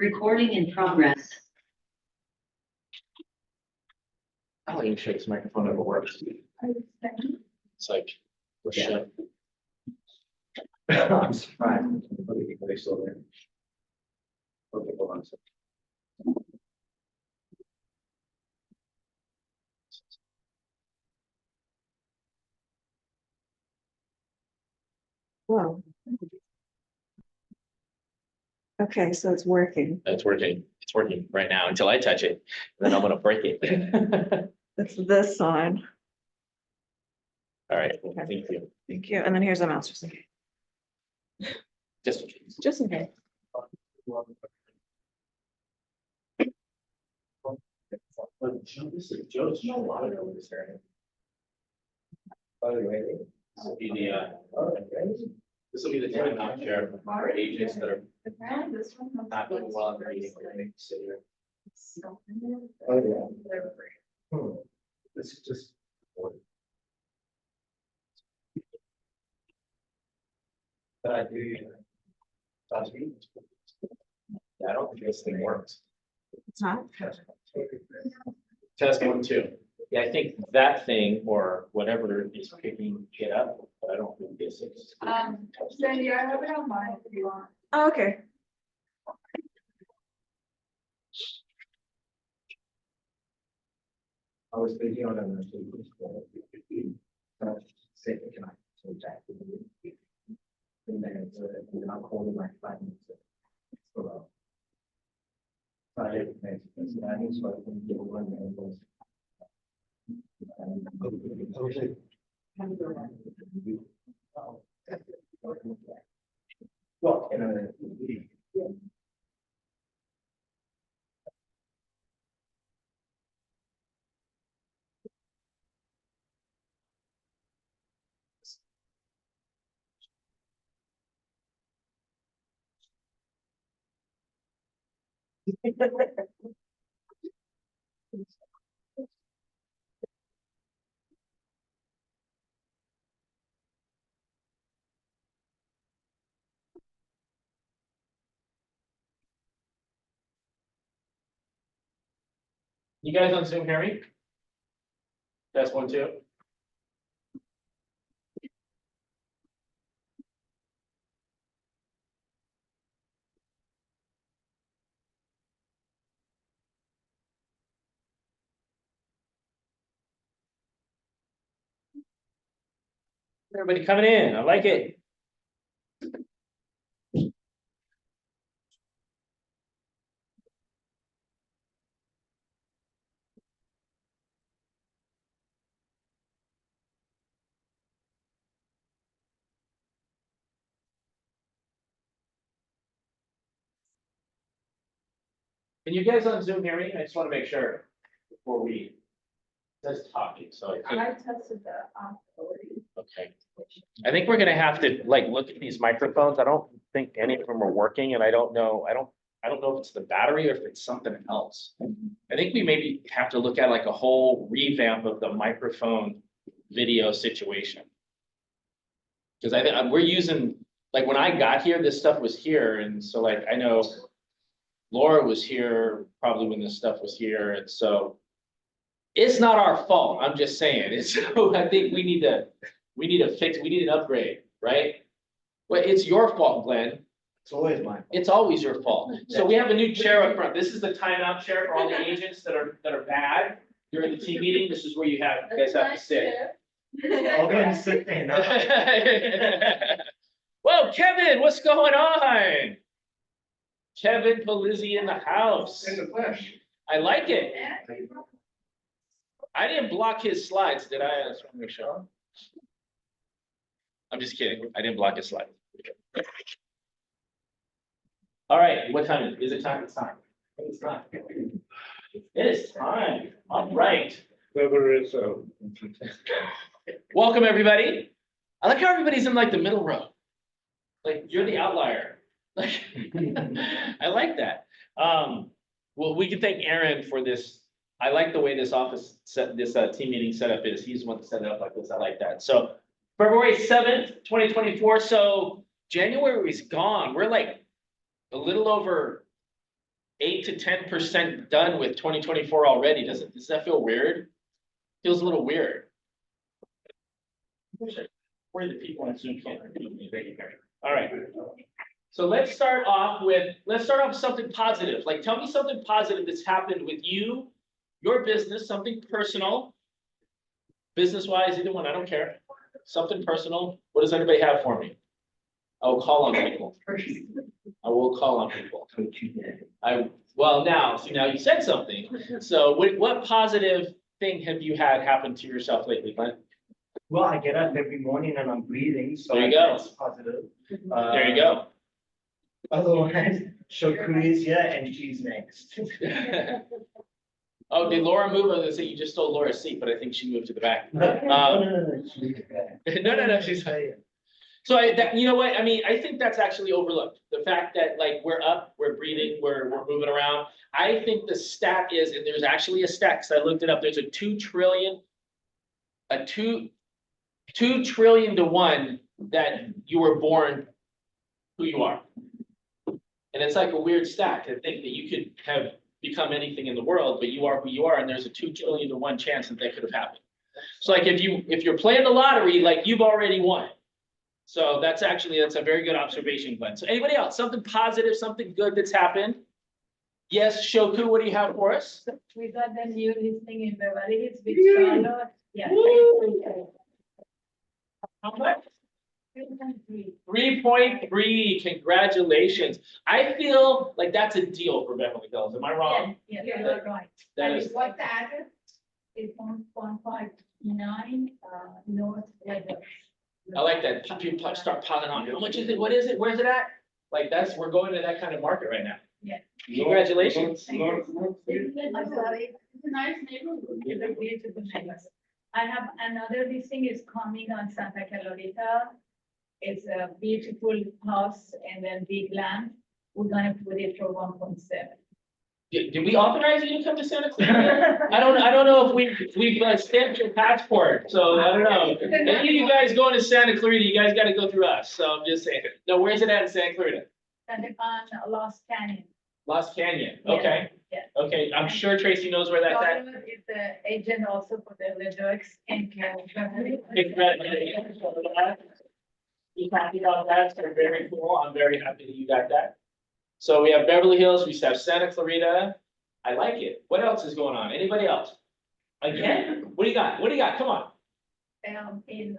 Recording in progress. I don't even sure this microphone ever works. It's like, we're shut. I'm surprised. They're still there. Okay, hold on a second. Whoa. Okay, so it's working. It's working. It's working right now until I touch it. Then I'm gonna break it. It's this sign. All right, well, thank you. Thank you. And then here's a mouse just in case. Just in case. Just in case. Joe's no longer over this area. By the way, this will be the timeout chair for agents that are not doing well in the meeting. We're gonna sit here. Oh, yeah. This is just. But I do. Yeah, I don't think this thing works. It's not. Test 1, 2. Yeah, I think that thing or whatever is picking it up, but I don't think this is. Sandy, I have it on mine if you want. Oh, okay. I was thinking on them. Say, can I? And then so that we're not holding like 5 minutes. So, that is what I think you want to do. Well, you guys on Zoom hear me? Test 1, 2. Everybody coming in, I like it. Can you guys on Zoom hear me? I just want to make sure before we. Just talking, so I think, I tested the ability. okay. I think we're gonna have to like look at these microphones. I don't think any of them are working and I don't know if it's the battery or if it's something else. I think we maybe have to look at like a whole revamp of the microphone video situation. Cause I think we're using, like when I got here, this stuff was here. And so like, I know Laura was here probably when this stuff was here. And so it's not our fault. I'm just saying. And so I think we need to fix, we need an upgrade, right? Well, it's your fault, Glenn. It's always mine. It's always your fault. So we have a new chair up front. This is the timeout chair for all the agents that are bad during the team meeting. This is where you guys have to sit. I'll go and sit there now. Whoa, Kevin, what's going on? Kevin Polizzi in the house. In the flesh. I like it. I didn't block his slides, did I? I just want to make sure. I'm just kidding. I didn't block his slides. All right, what time is it? Time? It's time. It's time. It is time. All right. Whoever is, Welcome, everybody. I like how everybody's in like the middle row. Like you're the outlier. Like I like that. Well, we can thank Aaron for this. I like the way this office set, this team meeting setup is. He's the one that set it up like this. I like that. So February 7th, 2024. So January is gone. We're like a little over 8 to 10% done with 2024 already. Does that feel weird? Feels a little weird. Where are the people on Zoom? All right. So let's start off with something positive. Like, tell me something positive that's happened with you, your business, something personal, business-wise, either one, I don't care. Something personal. What does anybody have for me? I will call on people. I will call on people. Well, now you said something. So what positive thing have you had happen to yourself lately, Glenn? Well, I get up every morning and I'm breathing, so There you go. that's positive. There you go. Otherwise, Shoku is here and she's next. Oh, did Laura move? I was gonna say you just stole Laura's seat, but I think she moved to the back. No, she's back. No, she's. So you know what, I mean, I think that's actually overlooked, the fact that like we're up, we're breathing, we're moving around. I think the stat is, and there's actually a stat, because I looked it up, there's a 2 trillion to 1 that you were born who you are. And it's like a weird stat to think that you could have become anything in the world, but you are who you are, and there's a 2 trillion to 1 chance that could have happened. So like if you're playing the lottery, like you've already won. So that's a very good observation, Glenn. So anybody else, something positive, something good that's happened? Yes, Shoku, what do you have for us? We got the new listing in Beverly Hills with Charlotte. Yeah. How much? 3.3. 3.3, congratulations. I feel like that's a deal for Beverly Hills, am I wrong? Yeah, you are right. That And is, what's the address? It's 159, North Weather. I like that, people start piling on, how much is it, what is it, where's it at? Like we're going to that kind of market right now. Yeah. Congratulations. I'm sorry, it's a nice neighborhood, it's a beautiful neighborhood. I have another listing is coming on Santa Clarita. It's a beautiful house and then big land. We're gonna put it for 1.7. Did we authorize you to come to Santa Clara? I don't know if we've stamped your passport, so I don't know. Any of you guys going to Santa Clarita, you guys gotta go through us, so I'm just saying. No, where's it at in Santa Clarita? And on Lost Canyon. Lost Canyon, Yeah, okay. yeah. Okay, I'm sure Tracy knows where that's at. Charlotte is the agent also for the Ledox and Beverly. Congratulations on that. Be happy about that, so very cool, I'm very happy that you got that. So we have Beverly Hills, we have Santa Clarita, I like it. What else is going on? Anybody else? Again? What do you got? What do you got? Come on. In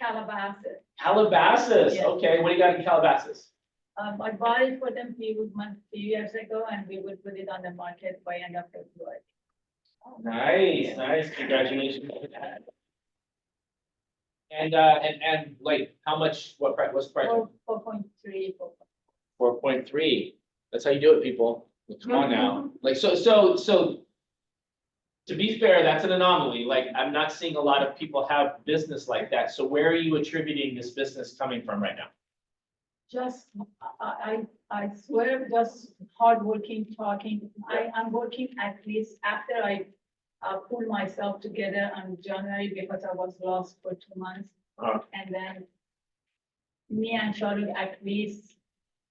Calabasas. Calabasas, Yeah. okay, what do you got in Calabasas? I bought it for them few years ago and we will put it on the market by end of February. Nice, congratulations. And like, how much, what's the price? 4.3. 4.3, that's how you do it, people. Come on now, like, so. To be fair, that's an anomaly, like, I'm not seeing a lot of people have business like that, so where are you attributing this business coming from right now? Just, I swear, just hardworking, talking. I'm working at least after I pull myself together in January because I was lost for 2 months. Uh-huh. And then me and Charlotte at least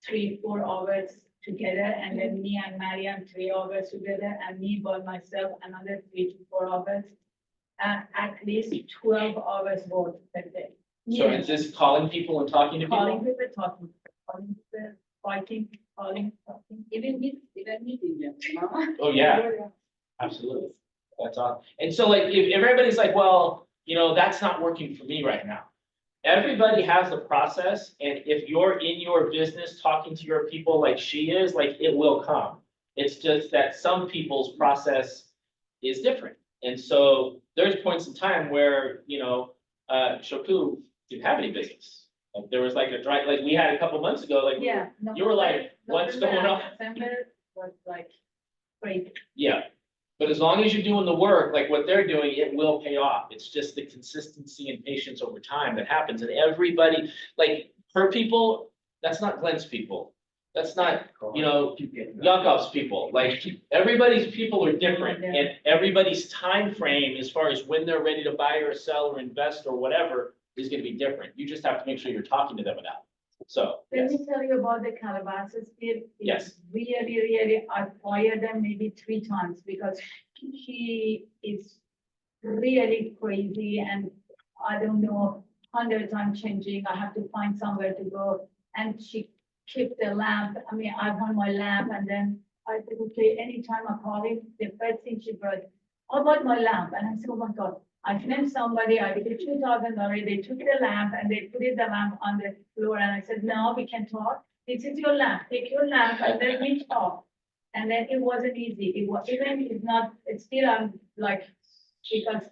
3-4 hours together, and then me and Mariam 3 hours together, and me by myself another 3 to 4 hours. At least 12 hours work per day. So it's just calling people and talking to Calling people? people, talking, calling people, fighting, calling, talking, even meeting them. Oh, yeah, absolutely, that's all. And so like, if everybody's like, well, that's not working for me right now. Everybody has a process, and if you're in your business talking to your people like she is, like, it will come. It's just that some people's process is different. And so there's points in time where, Shoku didn't have any business. Like, there was like a dry, like we had a couple months ago, like, Yeah. you were like, what's November going on? and December was like crazy. Yeah, but as long as you're doing the work, like what they're doing, it will pay off. It's just the consistency and patience over time that happens, and everybody, like, her people, that's not Glenn's people. That's not, Yakov's people, like, everybody's people are different, and everybody's time frame as far as when they're ready to buy or sell or invest or whatever is gonna be different. You just have to make sure you're talking to them about it. So, Let yes, me tell you about the Calabasas kid. Yes. Really, I fired them maybe 3 times because she is really crazy and I don't know, 100 times changing. I have to find somewhere to go. And she kept the lamp. I mean, I want my lamp and then I said, okay, anytime I call him, the first thing she brought, I want my lamp. And I said, oh my God, I named somebody, I did $2,000, they took the lamp and they put the lamp on the floor and I said, no, we can talk. This is your lamp, take your lamp and then we talk. And then it wasn't easy. It was, even it's not, it's still, I'm like, because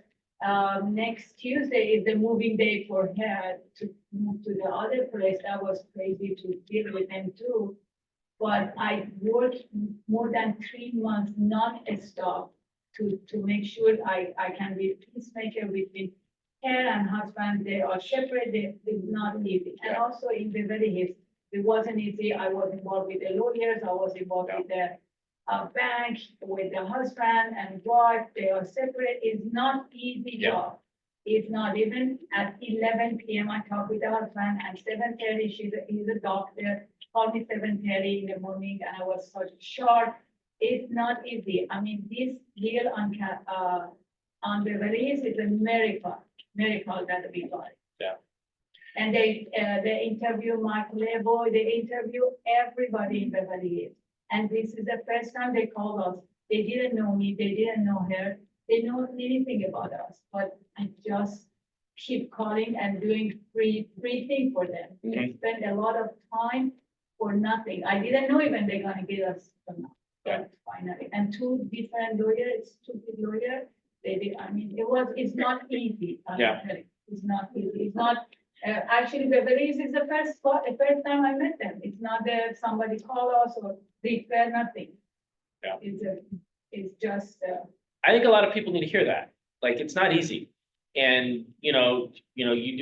next Tuesday is the moving day for her to move to the other place. That was crazy to deal with them too. But I worked more than 3 months non-stop to make sure I can be peacemaker between her and husband. They are separate, it's not easy. And Yeah. also in Beverly Hills, it wasn't easy. I was involved with the lawyers, I was involved with the bank, with the husband and wife, they are separate. It's not easy Yeah. job. It's not even at 11 p.m. I talk with the husband and 7:30, he's a doctor, called me 7:30 in the morning and I was such shocked. It's not easy. I mean, this deal on Beverly Hills is a miracle that we got. Yeah. And they interview Mike Lebo, they interview everybody in Beverly Hills. And this is the first time they called us. They didn't know me, they didn't know her, they know anything about us, but I just keep calling and doing free thing for them. We Mhm. spend a lot of time for nothing. I didn't know even they're gonna give us enough. Yeah. But finally, and 2 different lawyers, 2 good lawyers, they did, I mean, it's not easy. I Yeah. tell you. It's not easy. It's not, actually, Beverly Hills is the first time I met them. It's not that somebody call us or refer, nothing. Yeah. It's just, I think a lot of people need to hear that. Like, it's not easy. And, you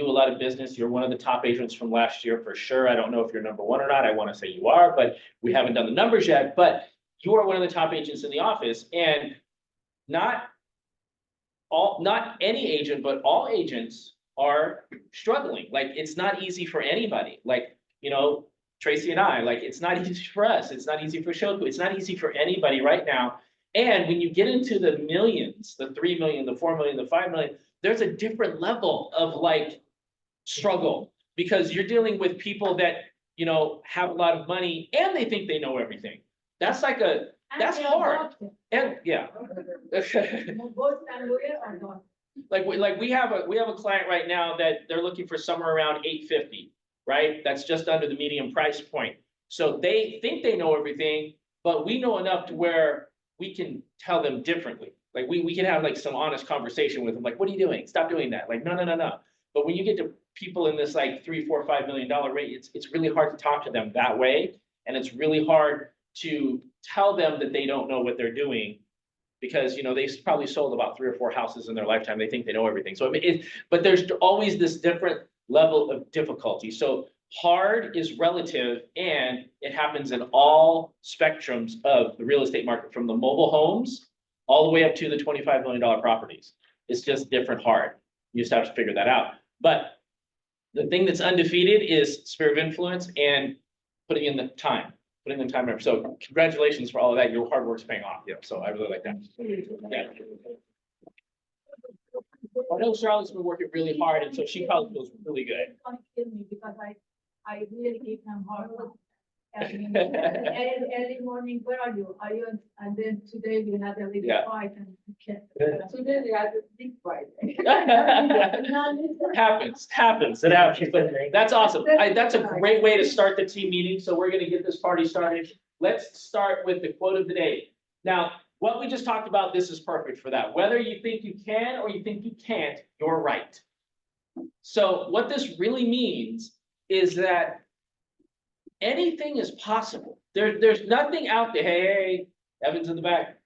do a lot of business. You're one of the top agents from last year for sure. I don't know if you're number one or not. I want to say you are, but we haven't done the numbers yet. But you are one of the top agents in the office, and not any agent, but all agents are struggling. Like, it's not easy for anybody. Like, Tracy and I, like, it's not easy for us. It's not easy for Shoku. It's not easy for anybody right now. And when you get into the millions, the 3 million, the 4 million, the 5 million, there's a different level of like struggle, because you're dealing with people that, have a lot of money and they think they know everything. That's like that's and they are hard. doctors. And yeah. Both and lawyer are doctors. Like we have a client right now that they're looking for somewhere around 850, right? That's just under the median price point. So they think they know everything, but we know enough to where we can tell them differently. Like we can have like some honest conversation with them, like, what are you doing? Stop doing that. Like, no. But when you get to people in this like $3, $4, $5 million rate, it's really hard to talk to them that way. And it's really hard to tell them that they don't know what they're doing, because they've probably sold about 3 or 4 houses in their lifetime. They think they know everything. So I mean, but there's always this different level of difficulty. So hard is relative, and it happens in all spectrums of the real estate market, from the mobile homes all the way up to the $25 million properties. It's just different hard. You just have to figure that out. But the thing that's undefeated is sphere of influence and putting in the time. So congratulations for all of that. Your hard work's paying off. Yeah. So I really like that. Yeah. I know Charlotte's been working really hard, and so she probably feels really good. It's gonna kill me because I really give them hard work. Early morning, where are you? And then today we had a little Yeah. fight and. Today we had a big fight. Happens. It happens, but that's awesome. That's a great way to start the team meeting. So we're gonna get this party started. Let's start with the quote of the day. Now, what we just talked about, this is perfect for that. Whether you think you can or you think you can't, you're right. So what this really means is that anything is possible. There's nothing out there. Hey, Evan's in the back.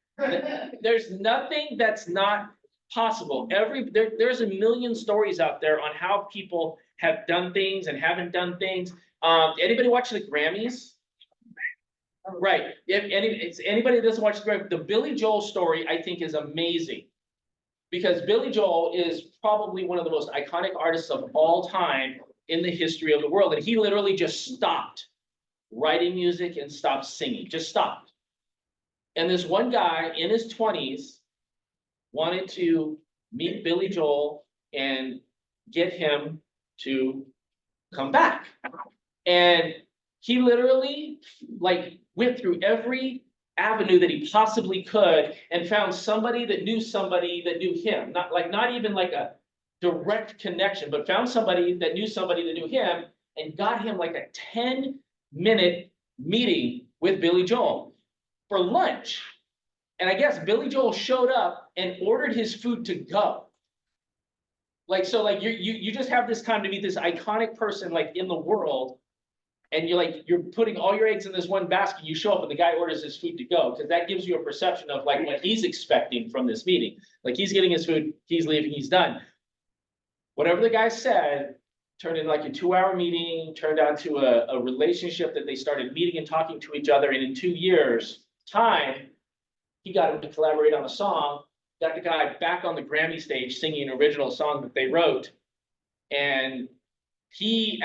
There's nothing that's not possible. There's a million stories out there on how people have done things and haven't done things. Anybody watch the Grammys? Right. If anybody that doesn't watch the Billy Joel story, I think is amazing, because Billy Joel is probably one of the most iconic artists of all time. in the history of the world. And he literally just stopped writing music and stopped singing, just stopped. And this one guy in his 20s wanted to meet Billy Joel and get him to come back. And he literally like went through every avenue that he possibly could and found somebody that knew him. Not even like a direct connection, but found somebody that knew him and got him like a 10-minute meeting with Billy Joel for lunch. And I guess Billy Joel showed up and ordered his food to go. Like, so like you just have this time to meet this iconic person like in the world. And you're putting all your eggs in this one basket, you show up and the guy orders his food to go, because that gives you a perception of like what he's expecting from this meeting. Like he's getting his food, he's leaving, he's done. Whatever the guy said turned into like a 2-hour meeting, turned out to a relationship that they started meeting and talking to each other. And in 2 years' time, he got him to collaborate on a song, got the guy back on the Grammy stage singing an original song that they wrote. And he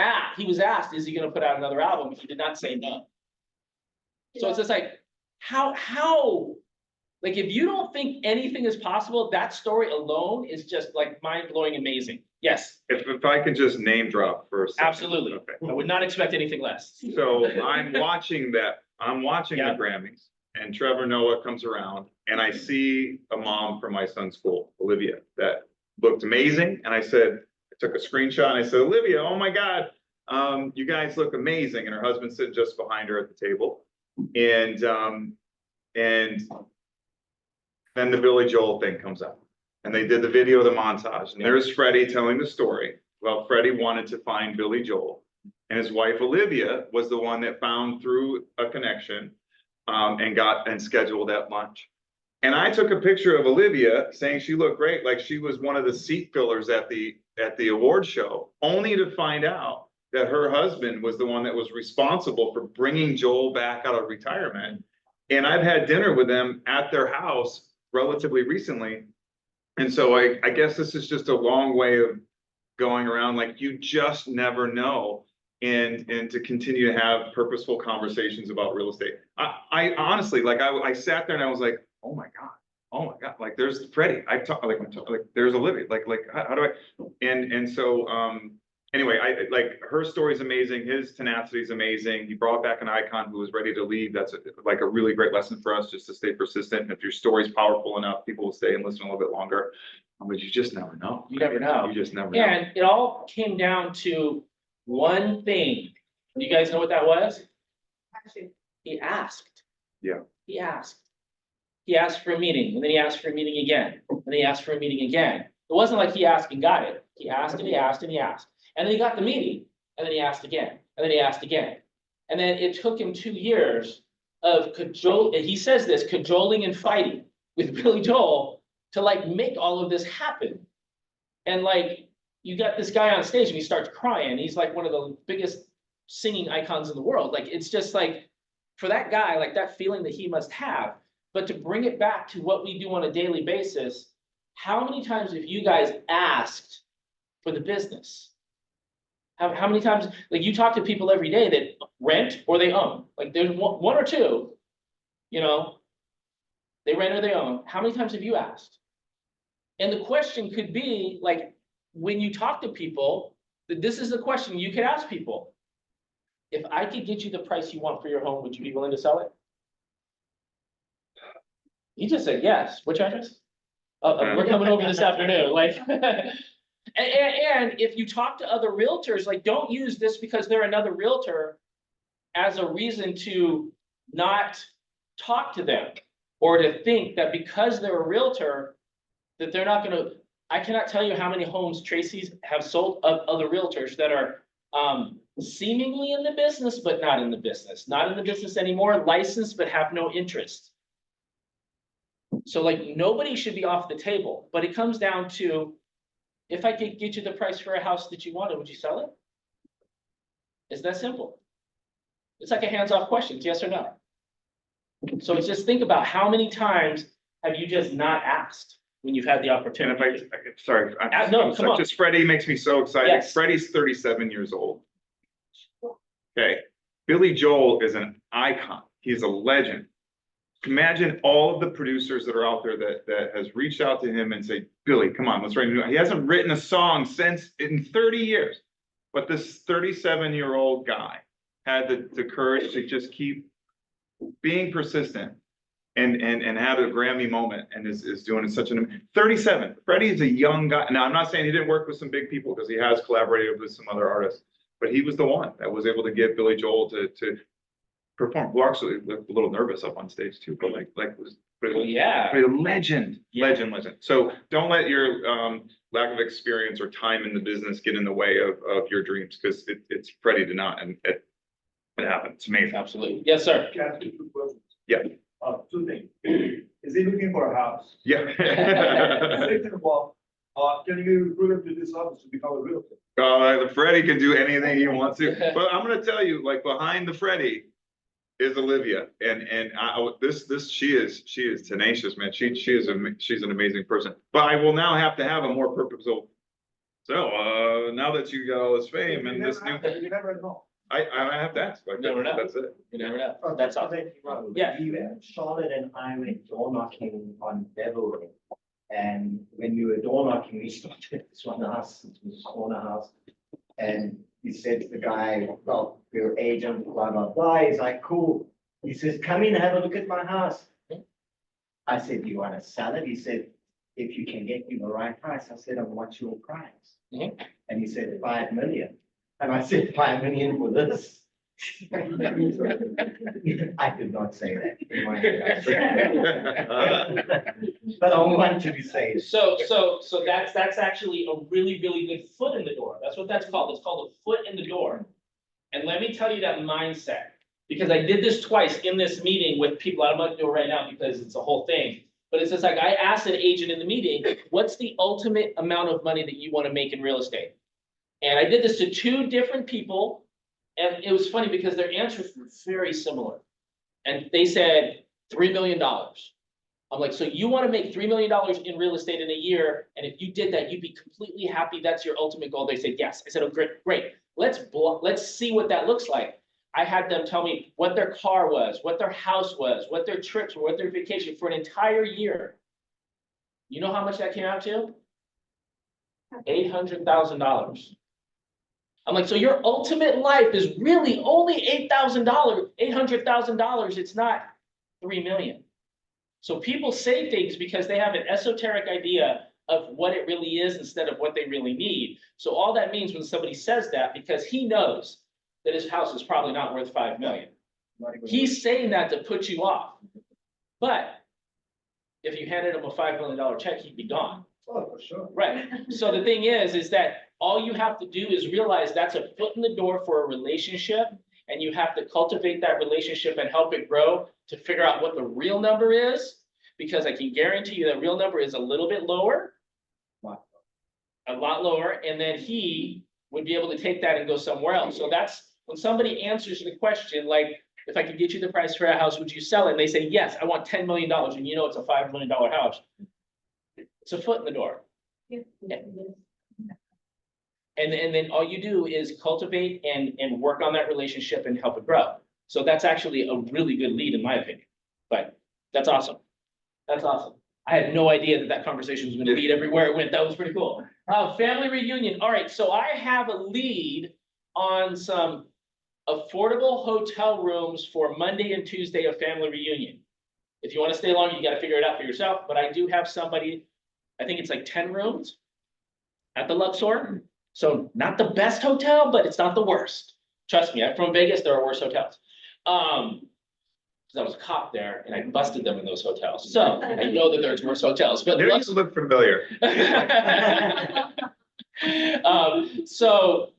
was asked, is he going to put out another album? He did not say no. So it's just like, how, like, if you don't think anything is possible, that story alone is just like mind-blowing amazing. Yes, If I could just name drop for a second. absolutely. Okay. I would not expect anything less. So I'm watching the Yeah. Grammys, and Trevor Noah comes around, and I see a mom from my son's school, Olivia, that looked amazing. And I took a screenshot and I said, Olivia, oh my God, you guys look amazing. And her husband sitting just behind her at the table. And then the Billy Joel thing comes up. And they did the video of the montage. And there's Freddie telling the story. Well, Freddie wanted to find Billy Joel. And his wife, Olivia, was the one that found through a connection and scheduled that lunch. And I took a picture of Olivia saying she looked great, like she was one of the seat fillers at the award show, only to find out that her husband was the one that was responsible for bringing Joel back out of retirement. And I've had dinner with them at their house relatively recently. And so I guess this is just a long way of going around, like you just never know. And to continue to have purposeful conversations about real estate. I honestly, like I sat there and I was like, oh my God, like there's Freddie. Like there's Olivia. Like how do I? And so anyway, I like her story is amazing. His tenacity is amazing. He brought back an icon who was ready to leave. That's like a really great lesson for us, just to stay persistent. If your story's powerful enough, people will stay and listen a little bit longer. But you just never know. You never know. You just never know. And it all came down to one thing. You guys know what that was? Actually, He asked. Yeah. He asked. He asked for a meeting, and then he asked for a meeting again, and then he asked for a meeting again. It wasn't like he asked and got it. He asked and he asked and he asked. And then he got the meeting, and then he asked again, and then he asked again. And then it took him 2 years of he says this, cajoling and fighting with Billy Joel to like make all of this happen. And like, you got this guy on stage and he starts crying. He's like one of the biggest singing icons in the world. Like, it's just like, for that guy, like that feeling that he must have. But to bring it back to what we do on a daily basis, how many times have you guys asked for the business? How many times, like you talk to people every day that rent or they own, like there's one or two, you know, they rent or they own. How many times have you asked? And the question could be like, when you talk to people, this is the question you could ask people. If I could get you the price you want for your home, would you be willing to sell it? You just said yes. Which address? We're coming over this afternoon, like. And if you talk to other realtors, like, don't use this because they're another realtor as a reason to not talk to them, or to think that because they're a realtor, that they're not gonna. I cannot tell you how many homes Tracy's have sold of other realtors that are seemingly in the business, but not in the business, not in the business anymore, licensed, but have no interest. So like, nobody should be off the table, but it comes down to, if I could get you the price for a house that you wanted, would you sell it? It's that simple. It's like a hands-off question, it's yes or no. So it's just, think about how many times have you just not asked? when you've had the And opportunity. if sorry, No, I'm come on. just Freddie makes me so excited. Yes. Freddie's 37 years old. Okay, Billy Joel is an icon. He's a legend. Imagine all of the producers that are out there that has reached out to him and say, Billy, come on, let's write a new. He hasn't written a song since in 30 years. But this 37-year-old guy had the courage to just keep being persistent and have a Grammy moment and is doing such an 37. Freddie is a young guy. Now, I'm not saying he didn't work with some big people because he has collaborated with some other artists, but he was the one that was able to get Billy Joel to perform. Who actually looked a little nervous up on stage too, but was Yeah. a legend, Yeah. legend. So don't let your lack of experience or time in the business get in the way of your dreams, because it's Freddie did not, and it happened. It's amazing. Absolutely. Yes, sir. Can I ask you two questions? Yeah. Two things. Is he looking for a house? Yeah. Second of all, can you recruit him to this office to become a realtor? Freddie can do anything he wants to, but I'm gonna tell you, like, behind the Freddie is Olivia, and she is tenacious, man. She's an amazing person. But I will now have to have a more purposeful. So now that you got all this fame and this new, You never know. I have to ask. Like, Never know. that's it. You never know. That's awesome. Yeah. Charlotte and I went door knocking on Beverly. And when we were door knocking, we started this one house, it was a corner house. And he said to the guy, well, your agent, blah, blah, blah. He's like, cool. He says, come in, have a look at my house. I said, do you want to sell it? He said, if you can get me the right price. I said, and what's your price? Mhm. And he said, 5 million. And I said, 5 million for this? I did not say that. But I wanted to say it. So that's actually a really, really good foot in the door. That's what that's called. It's called a foot in the door. And let me tell you that mindset, because I did this twice in this meeting with people. I'm not gonna do it right now because it's a whole thing. But it's just like, I asked an agent in the meeting, what's the ultimate amount of money that you want to make in real estate? And I did this to 2 different people. And it was funny because their answers were very similar. And they said $3 million. I'm like, so you want to make $3 million in real estate in a year, and if you did that, you'd be completely happy. That's your ultimate goal. They said yes. I said, oh, great. Let's see what that looks like. I had them tell me what their car was, what their house was, what their trips were, what their vacation for an entire year. You know how much that came out to? $800,000. I'm like, so your ultimate life is really only $800,000. It's not 3 million. So people say things because they have an esoteric idea of what it really is instead of what they really need. So all that means when somebody says that, because he knows that his house is probably not worth 5 million. He's saying that to put you off. But if you handed him a $5 million check, he'd be gone. Oh, for sure. Right. So the thing is that all you have to do is realize that's a foot in the door for a relationship, and you have to cultivate that relationship and help it grow to figure out what the real number is, because I can guarantee you that real number is a little bit lower, a lot lower, and then he would be able to take that and go somewhere else. So that's when somebody answers the question, like, if I could get you the price for a house, would you sell it? And they say, yes, I want $10 million, and you know it's a $5 million house. It's a foot in the door. Yeah. And then all you do is cultivate and work on that relationship and help it grow. So that's actually a really good lead in my opinion. But that's awesome. That's awesome. I had no idea that conversation was gonna lead everywhere it went. That was pretty cool. Family reunion. All right, so I have a lead on some affordable hotel rooms for Monday and Tuesday of family reunion. If you wanna stay long, you gotta figure it out for yourself, but I do have somebody, I think it's like 10 rooms at the Luxor. So not the best hotel, but it's not the worst. Trust me, I'm from Vegas, there are worse hotels. Because I was a cop there and I busted them in those hotels. So I know that there's worse hotels, but They used to look familiar. So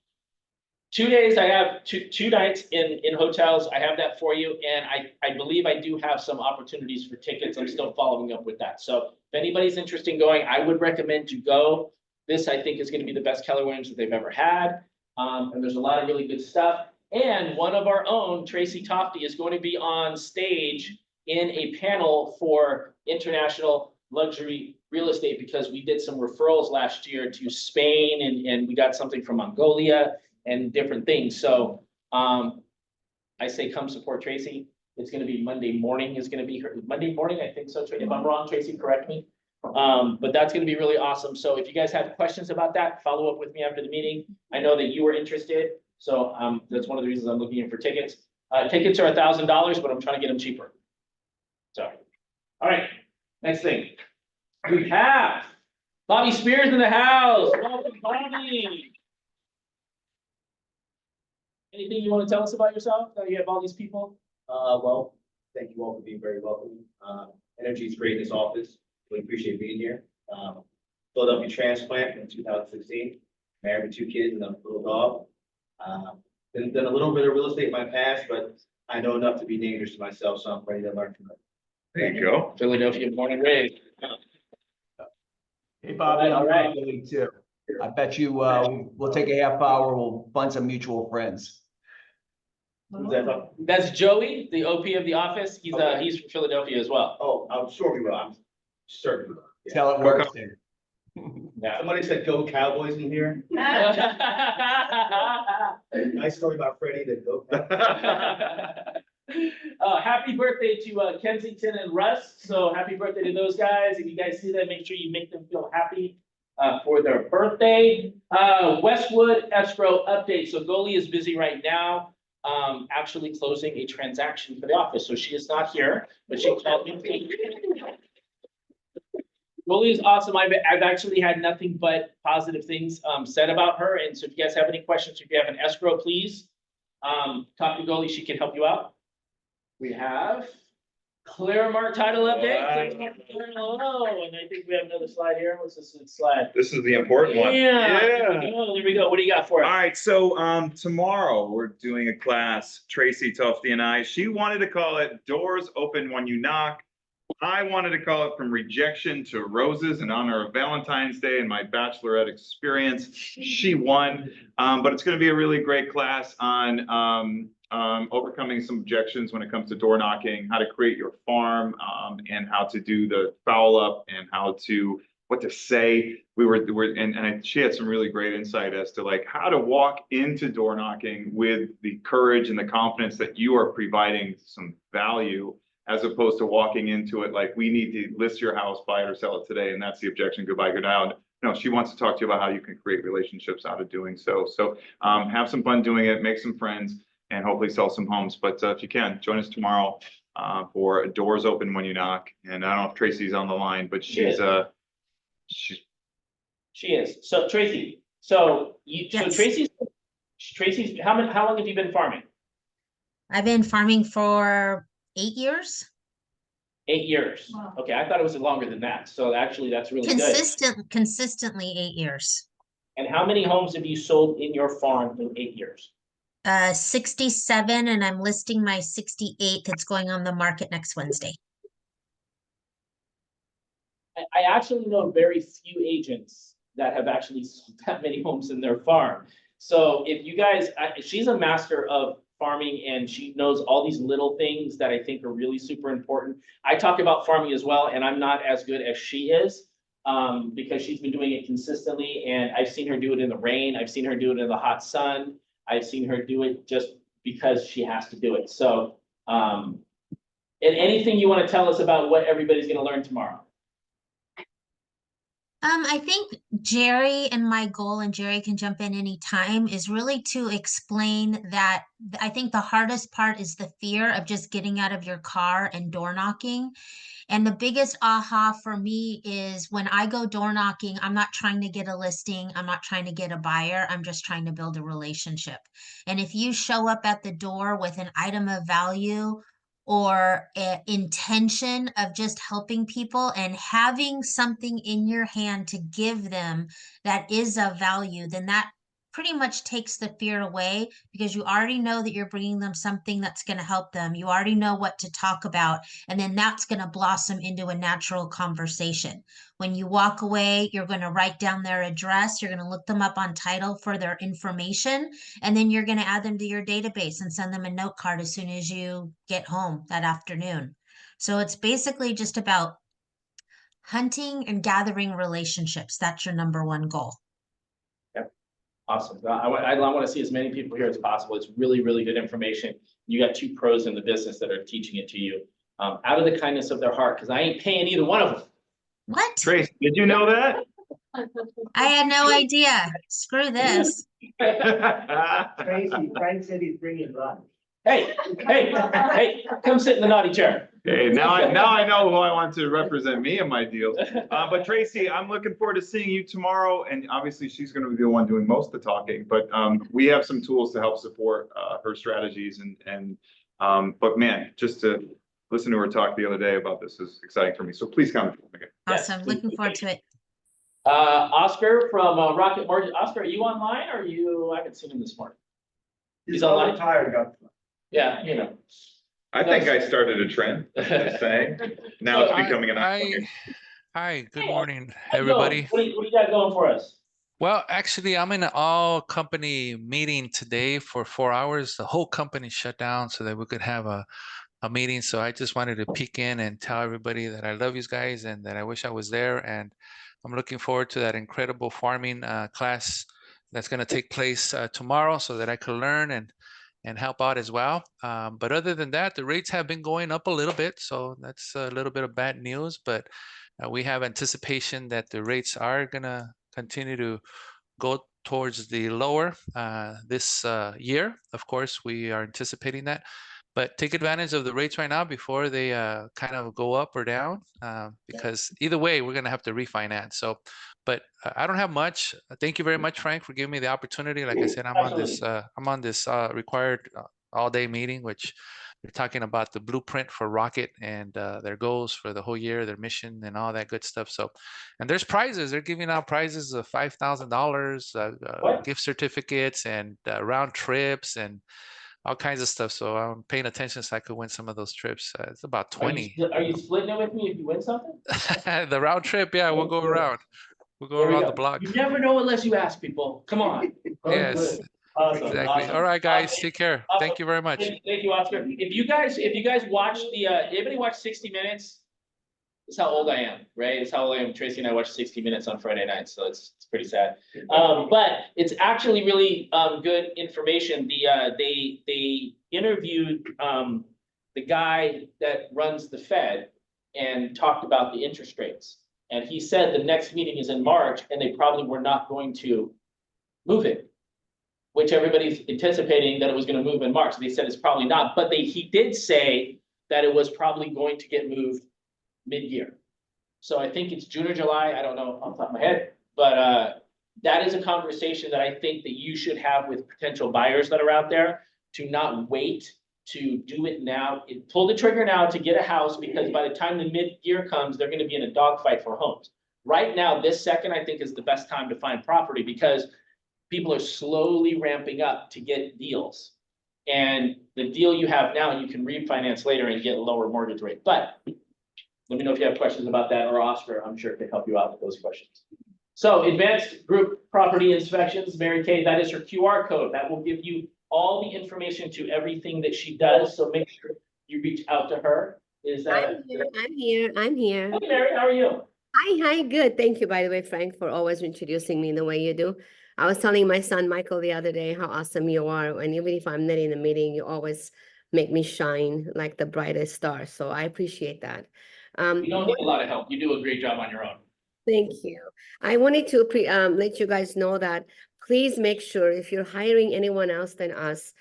2 days, I have two nights in hotels. I have that for you. And I believe I do have some opportunities for tickets. I'm still following up with that. So if anybody's interested in going, I would recommend you go. This, I think, is going to be the best Keller Williams that they've ever had. And there's a lot of really good stuff. And one of our own, Tracy Tofty, is going to be on stage in a panel for international luxury real estate because we did some referrals last year to Spain and we got something from Mongolia and different things. So I say come support Tracy. It's gonna be Monday morning is gonna be her, Monday morning, I think so. If I'm wrong, Tracy, correct me. But that's gonna be really awesome. So if you guys have questions about that, follow up with me after the meeting. I know that you were interested, so that's one of the reasons I'm looking in for tickets. Tickets are $1,000, but I'm trying to get them cheaper. So, all right, next thing. We have Bobby Spears in the house. Welcome, Bobby. Anything you want to tell us about yourself? Now you have all these people. Well, thank you all for being very welcoming. Energy is great in this office. Really appreciate being here. Philadelphia transplant in 2016. Married with 2 kids and a little dog. Done a little bit of real estate in my past, but I know enough to be dangerous to myself, so I'm ready to learn from it. There you go. Philadelphia born and raised. Hey, Bobby, All I'm right. Billy too. I bet you, we'll take a half hour, we'll find some mutual friends. Who's that talking? That's Joey, the OP of the office. He's Okay. he's from Philadelphia as well. Oh, I'm sure we will. I'm certain. we will. Yeah. Tell it works there. Yeah. Somebody said go Cowboys in here. Nice story about Freddie that go. Happy birthday to Kensington and Russ. So happy birthday to those guys. If you guys see that, make sure you make them feel happy for their birthday. Westwood escrow update. So Goalie is busy right now, actually closing a transaction for the office. So she is not here, but she called me. Goalie is awesome. I've actually had nothing but positive things said about her. And so if you guys have any questions, if you have an escrow, please talk to Goalie. She can help you out. We have Claremont title update. Hello, and I think we have another slide here. What's this slide? This is the important one. Yeah. There we go. What do you got for All us? right, so tomorrow we're doing a class, Tracy Tufty and I. She wanted to call it Doors Open When You Knock. I wanted to call it From Rejection to Roses in honor of Valentine's Day and my bachelorette experience. She won, but it's going to be a really great class on overcoming some objections when it comes to door knocking, how to create your farm, and how to do the foul up and what to say. She had some really great insight as to like how to walk into door knocking with the courage and the confidence that you are providing some value, as opposed to walking into it like we need to list your house, buy it or sell it today, and that's the objection. Goodbye, good out. No, she wants to talk to you about how you can create relationships out of doing so. So have some fun doing it, make some friends, and hopefully sell some homes. But if you can, join us tomorrow for Doors Open When You Knock. And I don't know if Tracy's on the line, but She is. She is. So Tracy, so Yes. Tracy's, how long have you been farming? I've been farming for 8 years. 8 years. Wow. Okay, I thought it was longer than that. So actually, that's really good. Consistently 8 years. And how many homes have you sold in your farm in 8 years? 67, and I'm listing my 68th. That's going on the market next Wednesday. I actually know very few agents that have actually sold that many homes in their farm. So if you guys, she's a master of farming and she knows all these little things that I think are really super important. I talk about farming as well, and I'm not as good as she is because she's been doing it consistently, and I've seen her do it in the rain. I've seen her do it in the hot sun. I've seen her do it just because she has to do it. So, and anything you want to tell us about what everybody's going to learn tomorrow? I think Jerry and my goal, and Jerry can jump in anytime, is really to explain that I think the hardest part is the fear of just getting out of your car and door knocking. And the biggest aha for me is when I go door knocking, I'm not trying to get a listing. I'm not trying to get a buyer. I'm just trying to build a relationship. And if you show up at the door with an item of value or an intention of just helping people and having something in your hand to give them that is of value, then that pretty much takes the fear away, because you already know that you're bringing them something that's going to help them. You already know what to talk about, and then that's going to blossom into a natural conversation. When you walk away, you're going to write down their address. You're going to look them up on title for their information, and then you're going to add them to your database and send them a note card as soon as you get home that afternoon. So it's basically just about hunting and gathering relationships. That's your number one goal. Awesome. I want to see as many people here as possible. It's really, really good information. You got two pros in the business that are teaching it to you, out of the kindness of their heart, because I ain't paying either one of them. What? Trace, did you know that? I had no idea. Screw this. Tracy, Frank said he's bringing lunch. Hey, come sit in the naughty chair. Hey, now I know who I want to represent me in my deals. But Tracy, I'm looking forward to seeing you tomorrow, and obviously she's gonna be the one doing most of the talking, but we have some tools to help support her strategies but man, just to listen to her talk the other day about this is exciting for me. So please comment. Awesome. Looking forward to it. Oscar from Rocket Mortgage. Oscar, are you online or I haven't seen him this morning. He's online. Tired, got. Yeah, you know. I think I started a trend, just saying. Now it's becoming an. Hi, good Hey, morning, how you doing? everybody. What do you got going for us? Well, actually, I'm in an all-company meeting today for 4 hours. The whole company shut down so that we could have a meeting. So I just wanted to peek in and tell everybody that I love you guys and that I wish I was there. And I'm looking forward to that incredible farming class that's going to take place tomorrow so that I can learn and help out as well. But other than that, the rates have been going up a little bit. So that's a little bit of bad news, but we have anticipation that the rates are going to continue to go towards the lower this year. Of course, we are anticipating that, but take advantage of the rates right now before they kind of go up or down, because either way, we're going to have to refinance. So, but I don't have much. Thank you very much, Frank, for giving me the opportunity. Like I said, I'm on this required all-day meeting, which they're talking about the blueprint for Rocket and their goals for the whole year, their mission and all that good stuff. So, and there's prizes. They're giving out prizes of $5,000, gift certificates and round trips and all kinds of stuff. So I'm paying attention so I could win some of those trips. It's about 20. Are you splitting it with me if you win something? The round trip, yeah, we'll go around. We'll go around the block. You never know unless you ask people. Come on. Yes, Awesome. exactly. Awesome. All right, guys, Awesome. take care. Thank you very much. Thank you, Oscar. If you guys watch anybody watch 60 Minutes? It's how old I am, right? It's how old I am. Tracy and I watch 60 Minutes on Friday nights, so it's pretty sad. But it's actually really good information. They interviewed the guy that runs the Fed and talked about the interest rates. And he said the next meeting is in March, and they probably were not going to move it, which everybody's anticipating that it was going to move in March. They said it's probably not, but he did say that it was probably going to get moved mid-year. So I think it's June or July. I don't know off the top of my head, but that is a conversation that I think that you should have with potential buyers that are out there, to not wait to do it now. Pull the trigger now to get a house, because by the time the mid-year comes, they're going to be in a dogfight for homes. Right now, this second, I think, is the best time to find property, because people are slowly ramping up to get deals. And the deal you have now, you can refinance later and get a lower mortgage rate. But let me know if you have questions about that, or Oscar, I'm sure, can help you out with those questions. So advanced group property inspections, Mary Kay, that is her QR code. That will give you all the information to everything that she does. So make sure you reach out to her. Is that? I'm here. Hey, Mary, how are you? Hi, good. Thank you, by the way, Frank, for always introducing me the way you do. I was telling my son, Michael, the other day, how awesome you are. And even if I'm not in the meeting, you always make me shine like the brightest star. So I appreciate that. You don't need a lot of help. You do a great job on your own. Thank you. I wanted to let you guys know that please make sure if you're hiring anyone else than us,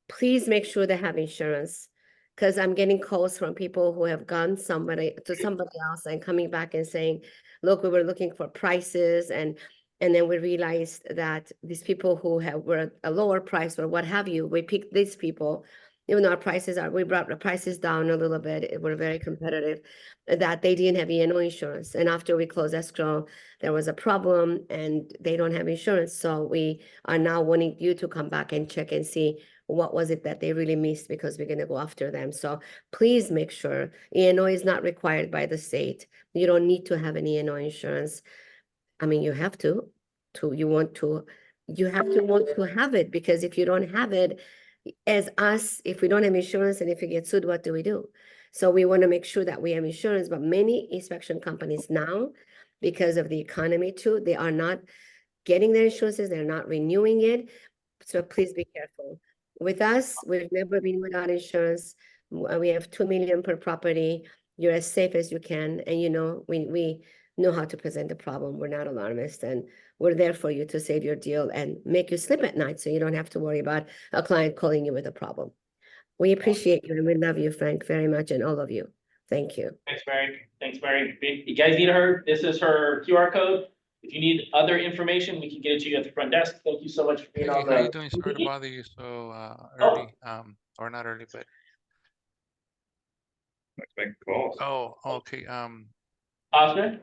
please make sure they have insurance. Because I'm getting calls from people who have gone to somebody else and coming back and saying, look, we were looking for prices and then we realized that these people who were a lower price or what have you, we picked these people, even though we brought the prices down a little bit, we're very competitive, that they didn't have E&O insurance. And after we closed escrow, there was a problem and they don't have insurance. So we are now wanting you to come back and check and see what was it that they really missed, because we're going to go after them. So please make sure E&O is not required by the state. You don't need to have an E&O insurance. I mean, you have to want to have it, because if you don't have it, as us, if we don't have insurance and if we get sued, what do we do? So we want to make sure that we have insurance, but many inspection companies now, because of the economy too, they are not getting their insurances, they're not renewing it. So please be careful. With us, we've never been without insurance. We have 2 million per property. You're as safe as you can. And you know, we know how to present the problem. We're not alarmists, and we're there for you to save your deal and make you sleep at night so you don't have to worry about a client calling you with a problem. We appreciate you and we love you, Frank, very much, and all of you. Thank you. Thanks, Mary. Thanks, Mary. You guys need her. This is her QR code. If you need other information, we can get it to you at the front desk. Thank you so much for Hey, being on how you the. doing? Sorry to bother you so early, or not early, but Let's make calls. oh, okay. Oscar,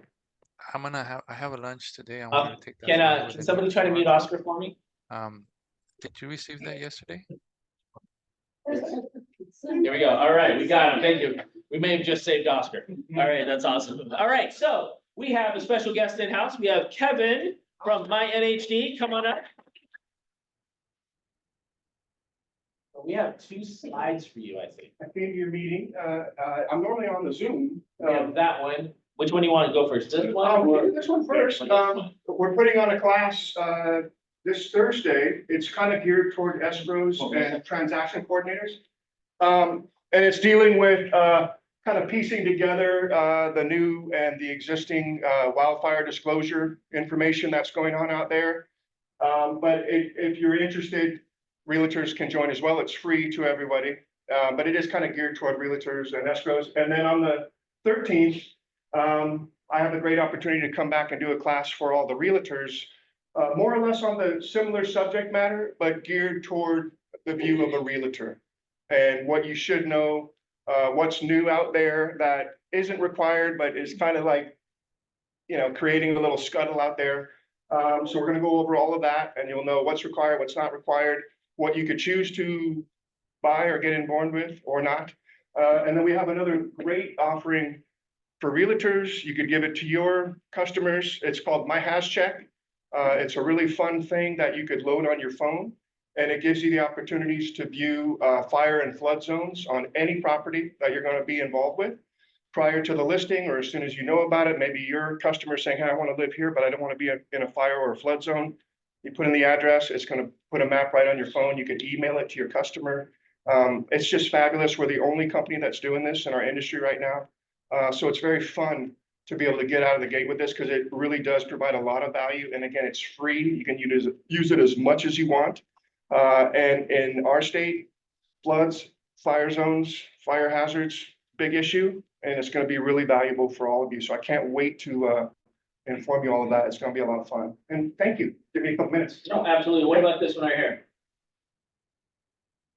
I have a lunch today. I wanted to take that can flyer with can the somebody new try to QR mute code. Oscar for me? Did you receive that yesterday? Here we go. All right, we got him. Thank you. We may have just saved Oscar. All right, that's awesome. All right, so we have a special guest in house. We have Kevin from My NHD. Come on up. We have 2 slides for you, I think. I came to your meeting, I'm normally on the Zoom. We have that one. Which one do you want to go first? This one? We or- can do this one first. We're putting on a class, this Thursday. It's kind of geared toward escrows and transaction coordinators. And it's dealing with, kind of piecing together, the new and the existing, wildfire disclosure information that's going on out there. But if you're interested, realtors can join as well. It's free to everybody. But it is kind of geared toward realtors and escrows. And then on the 13th, I have a great opportunity to come back and do a class for all the realtors, more or less on the similar subject matter, but geared toward the view of a realtor and what you should know, what's new out there that isn't required, but is kind of like, you know, creating a little scuttle out there. So we're going to go over all of that, and you'll know what's required, what's not required, what you could choose to buy or get involved with or not. And then we have another great offering for realtors. You could give it to your customers. It's called My Has Check. It's a really fun thing that you could load on your phone, and it gives you the opportunities to view fire and flood zones on any property that you're going to be involved with prior to the listing, or as soon as you know about it. Maybe your customer saying, hey, I want to live here, but I don't want to be in a fire or a flood zone. You put in the address, it's going to put a map right on your phone. You could email it to your customer. It's just fabulous. We're the only company that's doing this in our industry right now. So it's very fun to be able to get out of the gate with this, because it really does provide a lot of value. And again, it's free. You can use it as much as you want. And in our state, floods, fire zones, fire hazards, big issue. And it's going to be really valuable for all of you. So I can't wait to inform you all of that. It's going to be a lot of fun. And thank you. Give me a couple minutes. No, absolutely. What about this one right here?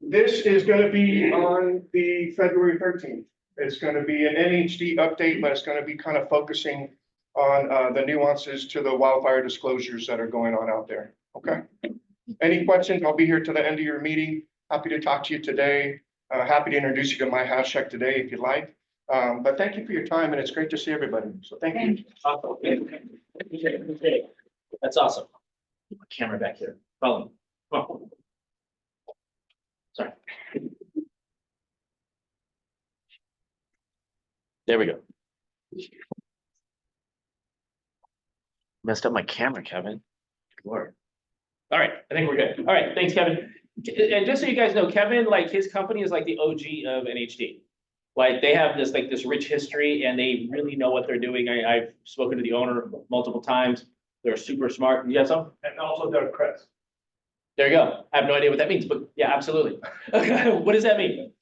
This is going to be on the February 13th. It's going to be an NHD update, but it's going to be kind of focusing on the nuances to the wildfire disclosures that are going on out there. Okay. Any questions? I'll be here to the end of your meeting. Happy to talk to you today. Happy to introduce you to My House Check today if you'd like. But thank you for your time, and it's great to see everybody. So thank you. Okay. That's awesome. Put my camera back here. Follow me. Come on. Sorry. There we go. Messed up my camera, Kevin. Good Lord. All right, I think we're good. All right, thanks, Kevin. And just so you guys know, Kevin, like his company is like the OG of NHD. Like they have this rich history, and they really know what they're doing. I've spoken to the owner multiple times. They're super smart. You got some? And also their crest. There you go. I have no idea what that means, but yeah, absolutely. What does that mean?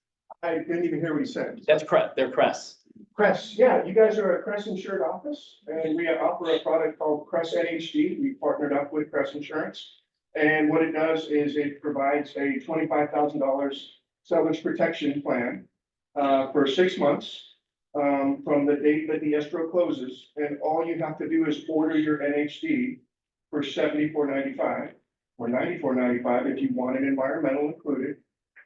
I didn't even hear what he said. That's Crest. They're Crest. Crest, yeah, you guys are a Crest insured office, and we offer a product called Crest NHD. We partnered up with Crest Insurance. And what it does is it provides a $25,000 salvage protection plan for 6 months from the date that the escrow closes. And all you have to do is order your NHD for $74.95 or $94.95 if you want an environmental included.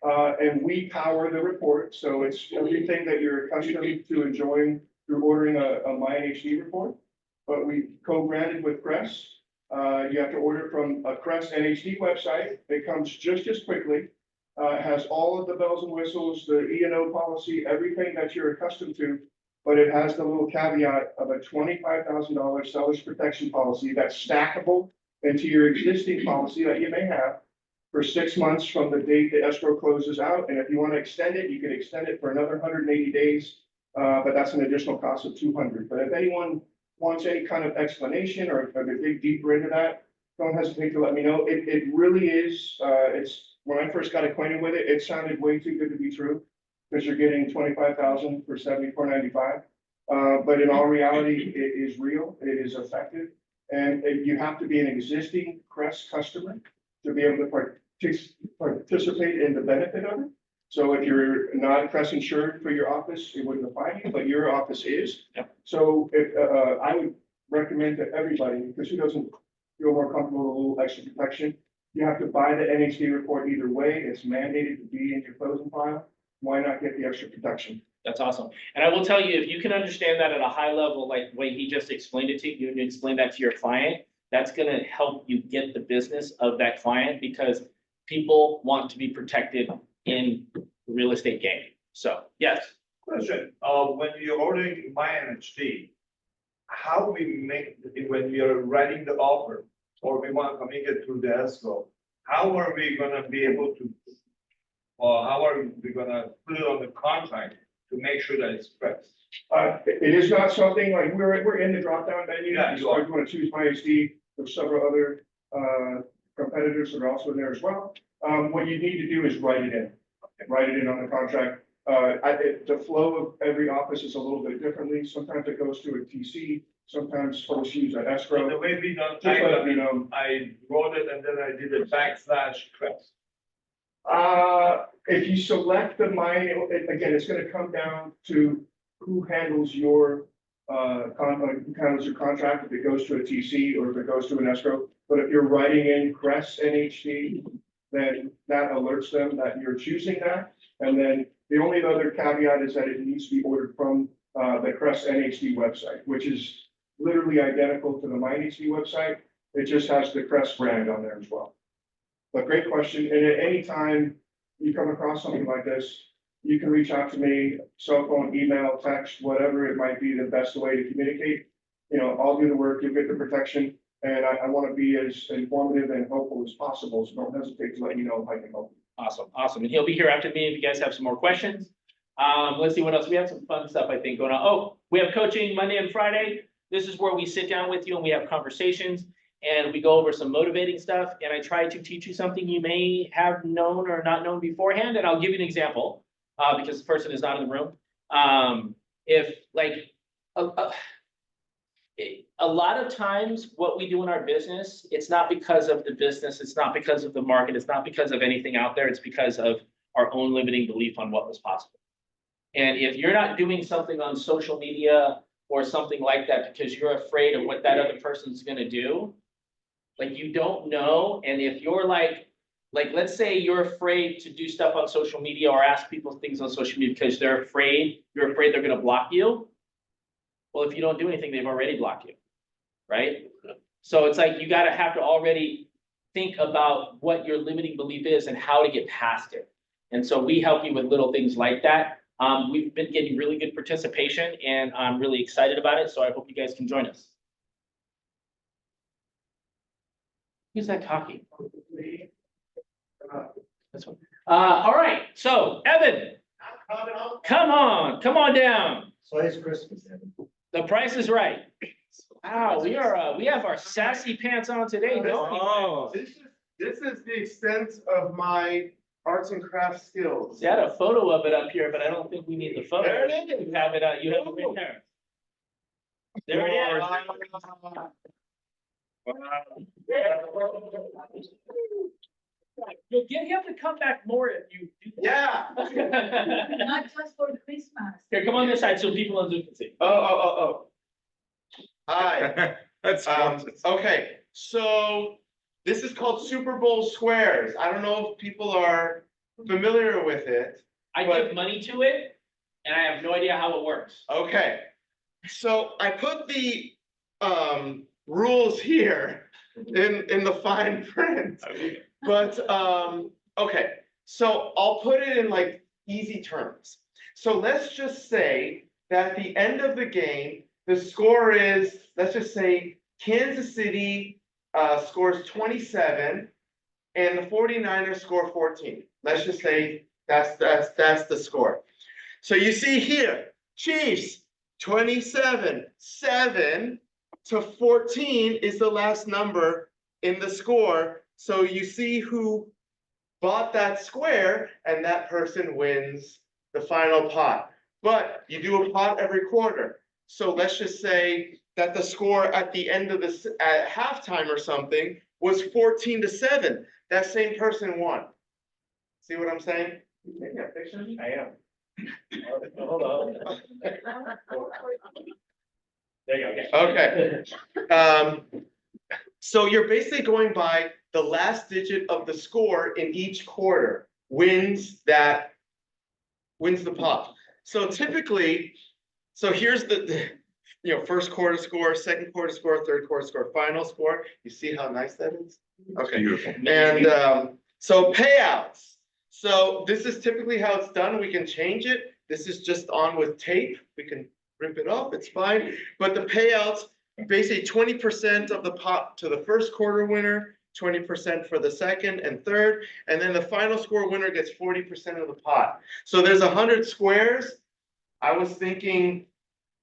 And we power the report, so it's everything that you're accustomed to enjoying through ordering a My NHD report. But we co-branded with Crest. You have to order from a Crest NHD website. It comes just as quickly. It has all of the bells and whistles, the E&O policy, everything that you're accustomed to. But it has the little caveat of a $25,000 seller's protection policy that's stackable into your existing policy that you may have for 6 months from the date the escrow closes out. And if you want to extend it, you can extend it for another 180 days. But that's an additional cost of 200. But if anyone wants any kind of explanation or if they dig deeper into that, don't hesitate to let me know. It really is, it's, when I first got acquainted with it, it sounded way too good to be true. Because you're getting 25,000 for $74.95. But in all reality, it is real, it is effective. And you have to be an existing Crest customer to be able to participate in the benefit of it. So if you're not Crest insured for your office, it wouldn't apply to you, but your office is. Yep. So if, I would recommend to everybody, because who doesn't feel more comfortable with a little extra protection? You have to buy the NHD report either way. It's mandated to be in your closing file. Why not get the extra protection? That's awesome. And I will tell you, if you can understand that at a high level, like the way he just explained it to you, you explain that to your client, that's gonna help you get the business of that client because people want to be protected in the real estate game. So, yes. Question, when you're ordering my NHD, how we make, when we are writing the offer, or we want to communicate through the escrow, how are we gonna be able to, or how are we gonna put it on the contract to make sure that it's pressed? It is not something like we're in the drop-down menu. Yeah, you So are. if you want to choose MyHD, there's several other competitors that are also in there as well. What you need to do is write it in. Write it in on the contract. The flow of every office is a little bit differently. Sometimes it goes to a TC, sometimes folks use an So the escrow. way we done, Just let me know. I wrote it and then I did a backslash crest. If you select the mine, again, it's gonna come down to who handles your who handles your contract, if it goes to a TC or if it goes to an escrow. But if you're writing in Crest NHD, then that alerts them that you're choosing that. And then the only other caveat is that it needs to be ordered from the Crest NHD website, which is literally identical to the MyNHD website. It just has the Crest brand on there as well. But great question. And at any time you come across something like this, you can reach out to me, cell phone, email, text, whatever it might be the best way to communicate. You know, I'll do the work, you'll get the protection. And I want to be as informative and helpful as possible. So don't hesitate to let me know if I can help. Awesome, awesome. And he'll be here after me if you guys have some more questions. Let's see what else. We have some fun stuff, I think, going on. Oh, we have coaching Monday and Friday. This is where we sit down with you and we have conversations and we go over some motivating stuff. And I try to teach you something you may have known or not known beforehand. And I'll give you an example because the person is not in the room. If like a lot of times what we do in our business, it's not because of the business, it's not because of the market, it's not because of anything out there, it's because of our own limiting belief on what was possible. And if you're not doing something on social media or something like that because you're afraid of what that other person's gonna do, like you don't know, and if you're like let's say you're afraid to do stuff on social media or ask people things on social media because you're afraid they're gonna block you. Well, if you don't do anything, they've already blocked you, right? So it's like you gotta have to already think about what your limiting belief is and how to get past it. And so we help you with little things like that. We've been getting really good participation and I'm really excited about it. So I hope you guys can join us. Who's that talking? This one. All right, so Evan, come on down. So it's Christmas. The price is right. Wow, we have our sassy pants on today, don't we? Oh, this is the extent of my arts and crafts skills. You had a photo of it up here, but I don't think we need the photo. There it is. You have it right there. There it is. You'll get him to come back more if you do that. Yeah. Not just for Christmas. Here, come on this side so people on Zoom can see. Oh. Hi. That's Okay, so this is called Super Bowl squares. I don't know if people are familiar with it. I give money to it and I have no idea how it works. Okay, so I put the rules here in the fine print. But okay, So I'll put it in like easy terms. So let's just say that at the end of the game, the score is, let's just say Kansas City scores 27 and the 49ers score 14. Let's just say that's the score. So you see here, Chiefs 27-7 to 14 is the last number in the score. So you see who bought that square, and that person wins the final pot. But you do a pot every quarter. So let's just say that the score at the end of this, at halftime or something, was 14-7. That same person won. See what I'm saying? I am. Hold on. There you go. Okay. So you're basically going by the last digit of the score in each quarter wins the pot. So typically, so here's the first quarter score, second quarter score, third quarter score, final score. You see how nice that is? Okay. Beautiful. And so payouts. So this is typically how it's done. We can change it. This is just on with tape. We can rip it off. It's fine. But the payouts, basically 20% of the pot to the first quarter winner, 20% for the second and third, and then the final score winner gets 40% of the pot. So there's 100 squares. I was thinking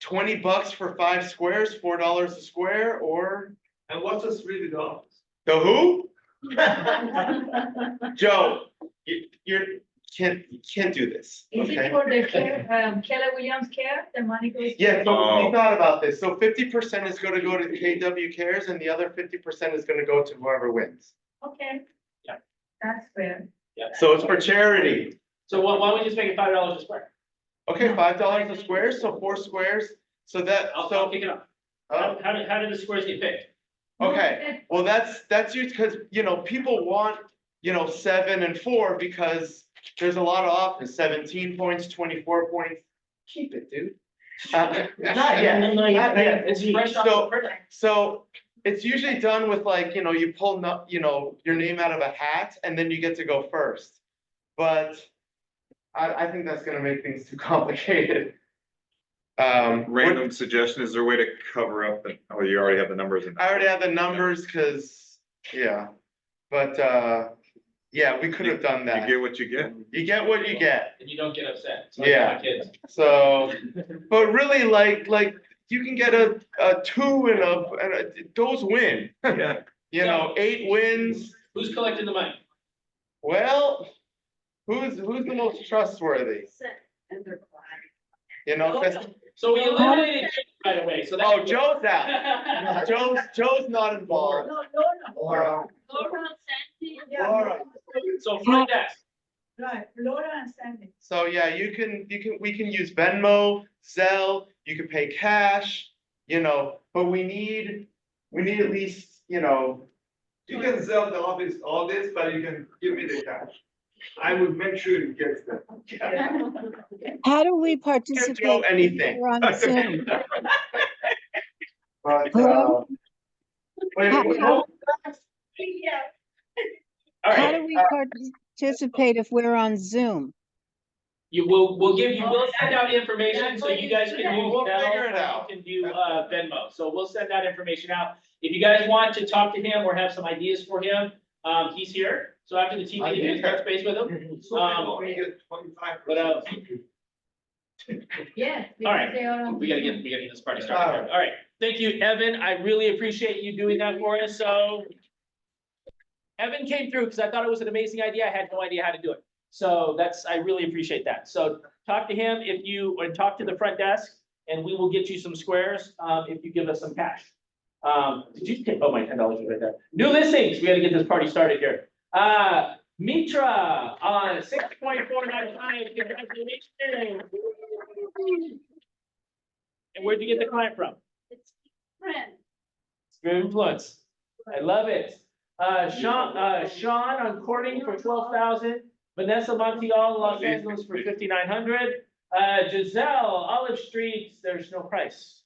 $20 for 5 squares, $4 a square, or And what's this $3? the who? Joe, you can't do this. Is it Okay. for the Keller Williams care, the money goes? Yeah, so Oh. we thought about this. So 50% is gonna go to KW Cares and the other 50% is gonna go to whoever wins. Okay. Yeah. That's fair. So it's for charity. So why don't we just make it $5 a square? Okay, $5 a square, so 4 squares. So that, I'll kick it off. oh, How did the squares get picked? okay, well, that's used because, people want, 7 and 4 because there's a lot of options, 17 points, 24 points. Keep it, dude. Not yet, not yet. It's fresh off the press. So it's usually done with like, you pull, your name out of a hat and then you get to go first. But I think that's gonna make things too complicated. Random suggestion, is there a way to cover up oh, you already have the numbers in. I already have the numbers because, yeah, but, yeah, we could have done You that. get what you get. You get what you get. And you don't get upset. It's Yeah. like my kids. So, but really like you can get a 2 and those win. Yeah. 8 wins. Who's collecting the money? Well, who's the most trustworthy? So we eliminated Jake right away, so that's. Oh, Joe's out. Joe's not involved. No, Laura. Laura and Sandy. Laura. So front desk. Right, Laura and Sandy. So yeah, we can use Venmo, Zelle, you can pay cash, but we need at least, You can sell the office all this, but you can give me the cash. I will make sure it gets them. How do we can't throw participate? anything. We're on Zoom. But, Hello? wait, How- wait, how- Yeah. All How right, do we participate if we're on Zoom? we'll send out information so you guys can do We'll Zelle, figure it out. you can do Venmo, so we'll send that information out. If you guys want to talk to him or have some ideas for him, he's here, so after the TV, you can touch base with him. So I only get 25%. What else? Yes. All right. because they are on- We gotta get this party started. All right, thank you, Evan. I really appreciate you doing that for us, so. Evan came through because I thought it was an amazing idea. I had no idea how to do it. So I really appreciate that. So talk to him or talk to the front desk and we will get you some squares, if you give us some cash. Did you take, oh, my $10 right there. New listings, we gotta get this party started here. Mitra on 6.495, congratulations. And where'd you get the client from? It's friend. Good influence. I love it. Sean on courting for 12,000. Vanessa Montiel, Los Angeles for 5,900. Giselle, Olive Street, there's no price.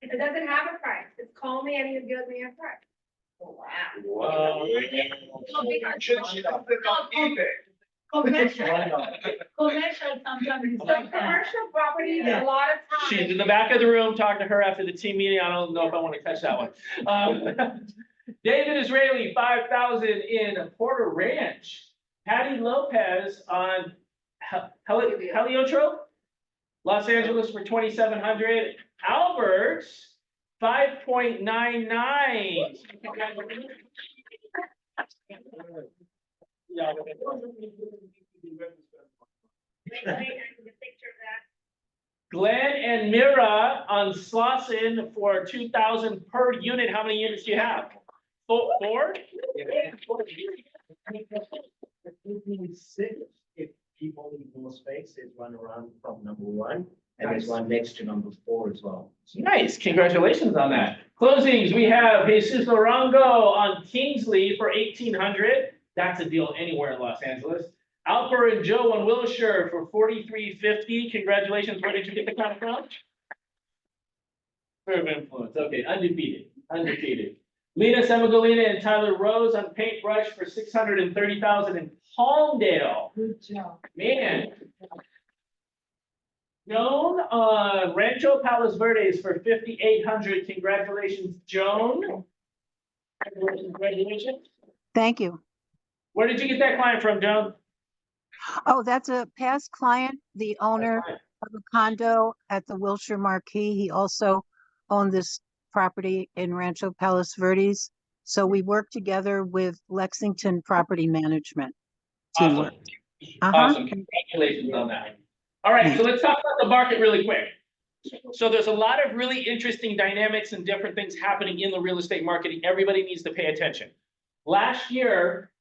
It doesn't have a price. Just call me and you give me a price. Oh, wow. Wow. No, because- Should she put it on eBay? Commercial, commercial sometimes. So commercial properties, a lot of times. She's in the back of the room, talk to her after the team meeting, I don't know if I want to catch that one. David Israeli, 5,000 in Porter Ranch. Patty Lopez on Heliotro, Los Angeles for 2,700. Albert's 5.99. Yeah. Glenn and Mira on Slauson for 2,000 per unit. How many units do you have? Four? If people need more space, there's one around from number one, and there's one next to number 4 as well. Nice, congratulations on that. Closings, we have Jesus Lorango on Kingsley for 1,800. That's a deal anywhere in Los Angeles. Alper and Joe on Wilshire for 4,350. Congratulations, where did you get the count from? Sphere of influence, okay, undefeated, undefeated. Lena Semigolina and Tyler Rose on Paintbrush for 630,000 in Palmdale. Good job. Man. Joan on Rancho Palos Verdes for 5,800. Congratulations, Joan. Congratulations. Thank you. Where did you get that client from, Joan? Oh, that's a past client, the owner of a condo at the Wilshire Marquee. He also owned this property in Rancho Palos Verdes. So we work together with Lexington Property Management. Teamwork. Awesome. Awesome. Congratulations on that. All right, so let's talk about the market really quick. So there's a lot of really interesting dynamics and different things happening in the real estate market. Everybody needs to pay attention. Last year,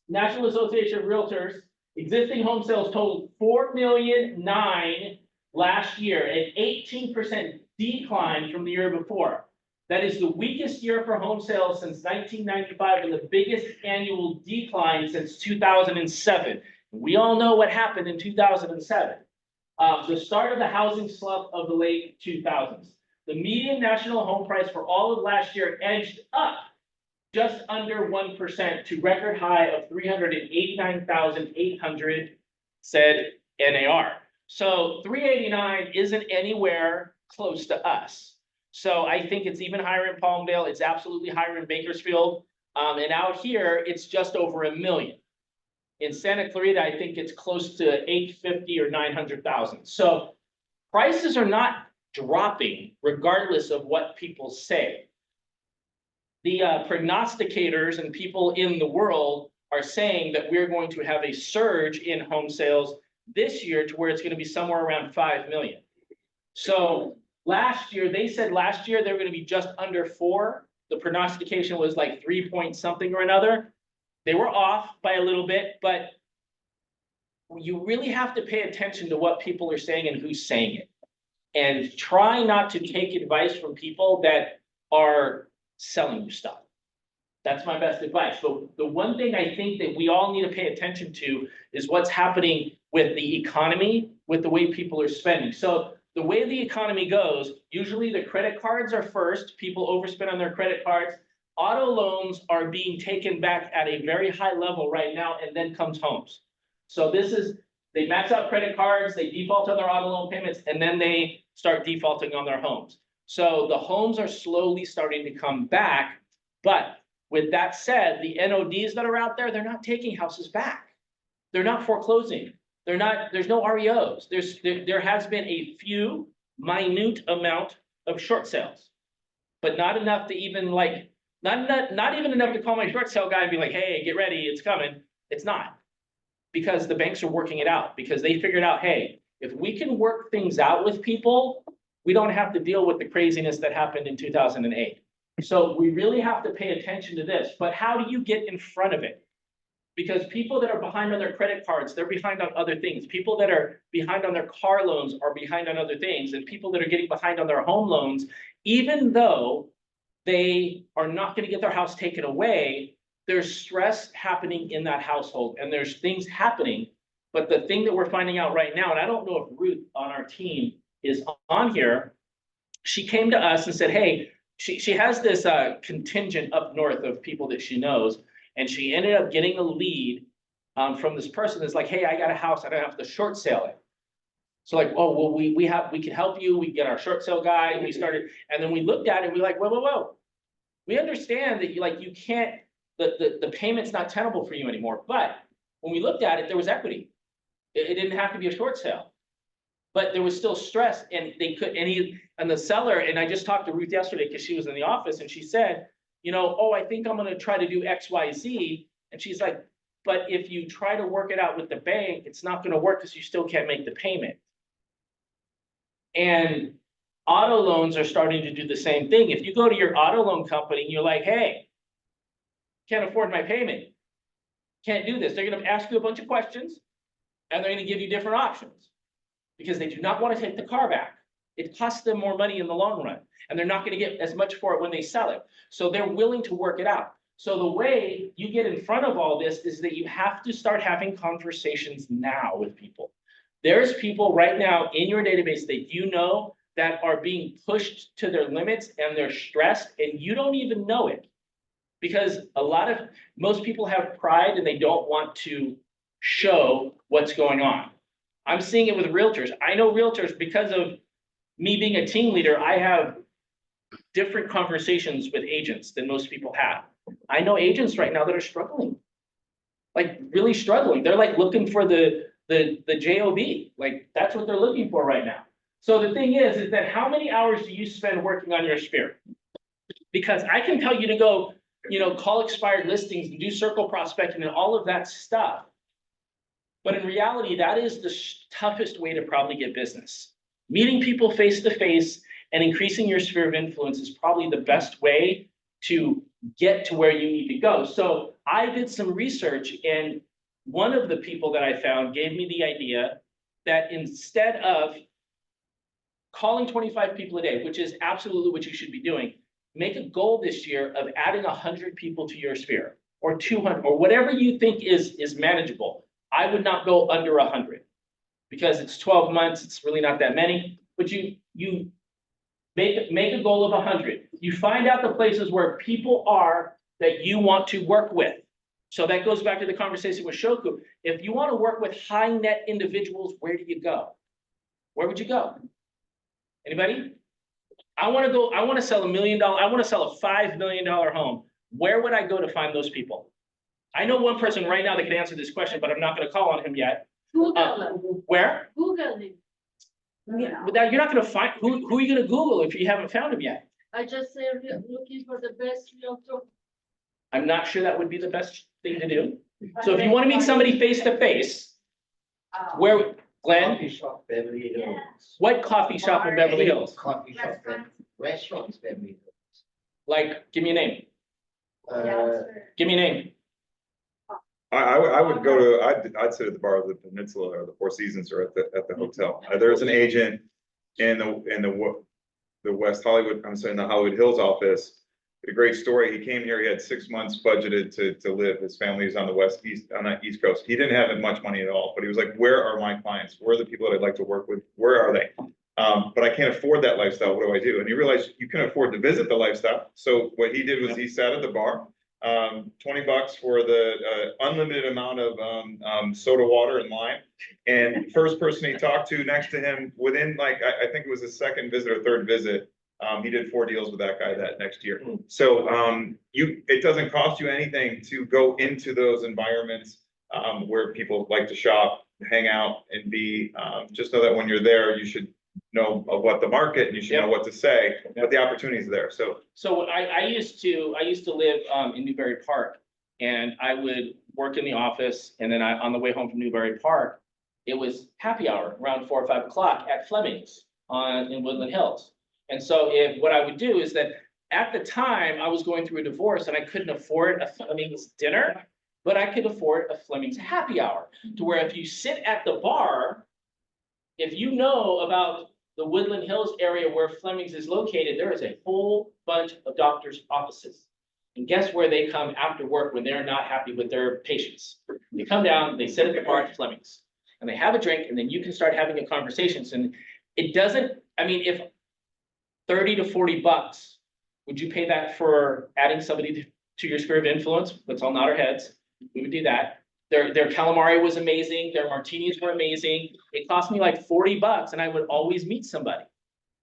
National Association of Realtors, existing home sales totaled 4,000,009 last year, an 18% decline from the year before. That is the weakest year for home sales since 1995 and the biggest annual decline since 2007. We all know what happened in 2007. The start of the housing slump of the late 2000s. The median national home price for all of last year edged up just under 1% to record high of 389,800, said NAR. So 389 isn't anywhere close to us. So I think it's even higher in Palmdale. It's absolutely higher in Bakersfield. And out here, it's just over 1 million. In Santa Clarita, I think it's close to 850 or 900,000. So prices are not dropping regardless of what people say. The prognosticators and people in the world are saying that we're going to have a surge in home sales this year to where it's going to be somewhere around 5 million. So last year, they said last year they were going to be just under 4. The prognostication was like 3 point something or another. They were off by a little bit, but you really have to pay attention to what people are saying and who's saying it. And try not to take advice from people that are selling you stuff. That's my best advice. But the one thing I think that we all need to pay attention to is what's happening with the economy, with the way people are spending. So the way the economy goes, usually the credit cards are first. People overspend on their credit cards. Auto loans are being taken back at a very high level right now, and then comes homes. So this is, they max out credit cards, they default on their auto loan payments, and then they start defaulting on their homes. So the homes are slowly starting to come back. But with that said, the NODs that are out there, they're not taking houses back. They're not foreclosing. They're not, there's no REOs. There has been a few minute amount of short sales, but not enough to even like, not even enough to call my short sale guy and be like, hey, get ready, it's coming. It's not. Because the banks are working it out, because they figured out, hey, if we can work things out with people, we don't have to deal with the craziness that happened in 2008. So we really have to pay attention to this. But how do you get in front of it? Because people that are behind on their credit cards, they're behind on other things. People that are behind on their car loans are behind on other things. And people that are getting behind on their home loans, even though they are not going to get their house taken away, there's stress happening in that household and there's things happening. But the thing that we're finding out right now, and I don't know if Ruth on our team is on here, she came to us and said, hey, she has this contingent up north of people that she knows, and she ended up getting a lead from this person that's like, hey, I got a house, I don't have to short sale it. So like, oh, well, we can help you, we get our short sale guy, and we started, and then we looked at it, and we're like, whoa. We understand that you can't, the payment's not tenable for you anymore, but when we looked at it, there was equity. It didn't have to be a short sale. But there was still stress, and they could, and the seller, and I just talked to Ruth yesterday because she was in the office, and she said, oh, I think I'm gonna try to do X, Y, Z. And she's like, but if you try to work it out with the bank, it's not gonna work because you still can't make the payment. And auto loans are starting to do the same thing. If you go to your auto loan company and you're like, hey, can't afford my payment, can't do this, they're gonna ask you a bunch of questions, and they're gonna give you different options. Because they do not want to take the car back. It costs them more money in the long run, and they're not going to get as much for it when they sell it. So they're willing to work it out. So the way you get in front of all this is that you have to start having conversations now with people. There's people right now in your database that you know that are being pushed to their limits, and they're stressed, and you don't even know it. Because most people have pride and they don't want to show what's going on. I'm seeing it with realtors. I know realtors because of me being a team leader. I have different conversations with agents than most people have. I know agents right now that are struggling, like really struggling. They're like looking for the job. Like that's what they're looking for right now. So the thing is that how many hours do you spend working on your sphere? Because I can tell you to go, call expired listings and do circle prospecting and all of that stuff. But in reality, that is the toughest way to probably get business. Meeting people face to face and increasing your sphere of influence is probably the best way to get to where you need to go. So I did some research, and one of the people that I found gave me the idea that instead of calling 25 people a day, which is absolutely what you should be doing, make a goal this year of adding 100 people to your sphere, or 200, or whatever you think is manageable. I would not go under 100 because it's 12 months. It's really not that many, but you make a goal of 100. You find out the places where people are that you want to work with. So that goes back to the conversation with Shoku. If you want to work with high net individuals, where do you go? Where would you go? Anybody? I want to sell $1 million. I want to sell a $5 million home. Where would I go to find those people? I know one person right now that can answer this question, but I'm not going to call on him yet. Google. Where? Google it. Yeah. But you're not going to find, who are you going to Google if you haven't found him yet? I just say looking for the best realtor. I'm not sure that would be the best thing to do. So if you want to meet somebody face to face, where, Glenn? Coffee shop, Beverly Hills. What coffee shop in Beverly Hills? Coffee shop, restaurants, Beverly Hills. Like, give me a name. Give me a name. I would go to, I'd sit at the bar of the Peninsula or the Four Seasons or at the hotel. There's an agent in the West Hollywood, I'm sorry, in the Hollywood Hills office. A great story. He came here, he had 6 months budgeted to live. His family is on the East Coast. He didn't have much money at all, but he was like, where are my clients? Where are the people that I'd like to work with? Where are they? But I can't afford that lifestyle. What do I do? And he realized you can afford to visit the lifestyle. So what he did was he sat at the bar, $20 for the unlimited amount of soda water and lime. And first person he talked to next to him within like, I think it was his second visit or third visit, he did 4 deals with that guy that next year. So it doesn't cost you anything to go into those environments where people like to shop, hang out, and be. Just know that when you're there, you should know what the market and you should know what to say, but the opportunity is there. So I used to live in Newbury Park, and I would work in the office, and then on the way home from Newbury Park, it was happy hour around 4 or 5 o'clock at Fleming's in Woodland Hills. And so what I would do is that at the time I was going through a divorce and I couldn't afford a Fleming's dinner, but I could afford a Fleming's happy hour, to where if you sit at the bar, if you know about the Woodland Hills area where Fleming's is located, there is a whole bunch of doctors' offices. And guess where they come after work when they're not happy with their patients? They come down, they sit at the bar at Fleming's, and they have a drink, and then you can start having a conversation. And it doesn't, I mean, if 30 to 40 bucks, would you pay that for adding somebody to your sphere of influence? Let's all nod our heads. We would do that. Their calamari was amazing, their martinis were amazing. It cost me like $40 and I would always meet somebody.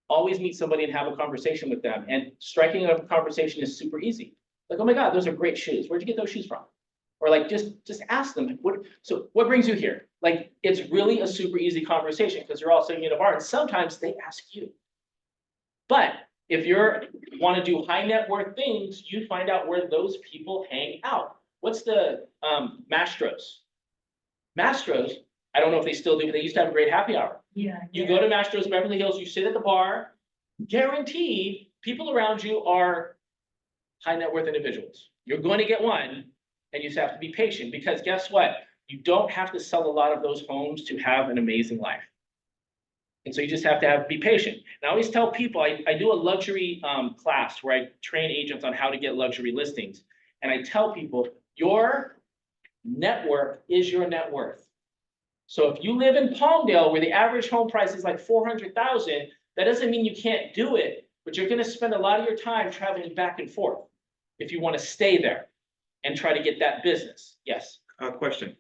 Always meet somebody and have a conversation with them. And striking up a conversation is super easy. Like, oh my God, those are great shoes. Where'd you get those shoes from? Or like, just ask them, what brings you here? Like, it's really a super easy conversation because you're all sitting in a bar and sometimes they ask you. But if you're want to do high net worth things, you find out where those people hang out. What's the Mastros? Mastros, I don't know if they still do, but they used to have a great happy hour. Yeah. You go to Mastros Beverly Hills, you sit at the bar, guaranteed people around you are high net worth individuals. You're going to get one, and you just have to be patient because guess what? You don't have to sell a lot of those homes to have an amazing life. And so you just have to be patient. And I always tell people, I do a luxury class where I train agents on how to get luxury listings. And I tell people, your network is your net worth. So if you live in Palmdale where the average home price is like $400,000, that doesn't mean you can't do it, but you're going to spend a lot of your time traveling back and forth if you want to stay there and try to get that business. Yes. Question.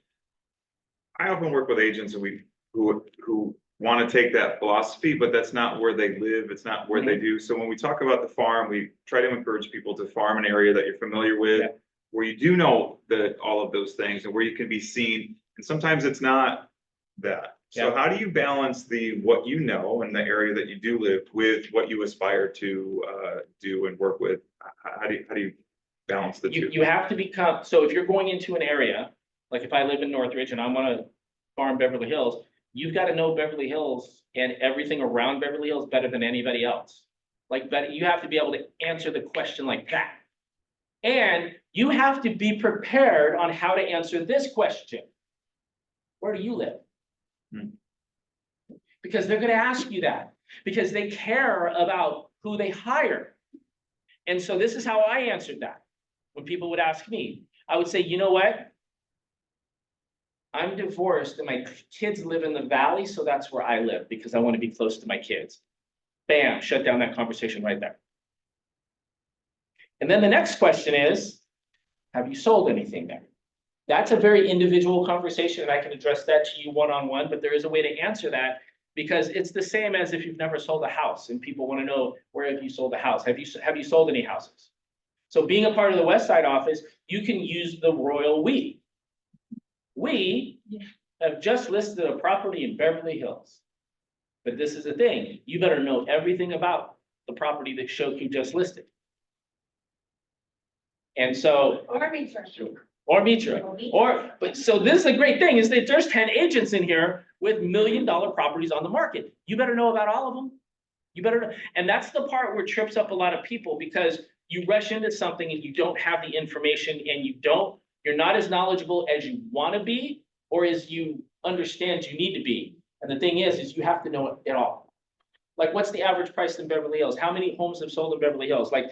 I often work with agents who want to take that philosophy, but that's not where they live. It's not where they do. So when we talk about the farm, we try to encourage people to farm an area that you're familiar with, where you do know all of those things and where you can be seen. And sometimes it's not that. So how do you balance what you know in the area that you do live with what you aspire to do and work with? How do you balance the two? You have to become, so if you're going into an area, like if I live in Northridge and I want to farm Beverly Hills, you've got to know Beverly Hills and everything around Beverly Hills better than anybody else. You have to be able to answer the question like that. And you have to be prepared on how to answer this question. Where do you live? Because they're going to ask you that because they care about who they hire. And so this is how I answered that. When people would ask me, I would say, you know what? I'm divorced and my kids live in the valley, so that's where I live because I want to be close to my kids. Bam, shut down that conversation right there. And then the next question is, have you sold anything there? That's a very individual conversation, and I can address that to you one-on-one, but there is a way to answer that because it's the same as if you've never sold a house and people want to know, where have you sold a house? Have you sold any houses? So being a part of the Westside office, you can use the royal we. We have just listed a property in Beverly Hills. But this is the thing, you better know everything about the property that Shoku just listed. And so. Or Mitra. But so this is a great thing is that there's 10 agents in here with $1 million properties on the market. You better know about all of them. You better know. And that's the part where it trips up a lot of people because you rush into something and you don't have the information and you're not as knowledgeable as you want to be or as you understand you need to be. And the thing is you have to know it all. Like what's the average price in Beverly Hills? How many homes have sold in Beverly Hills? Like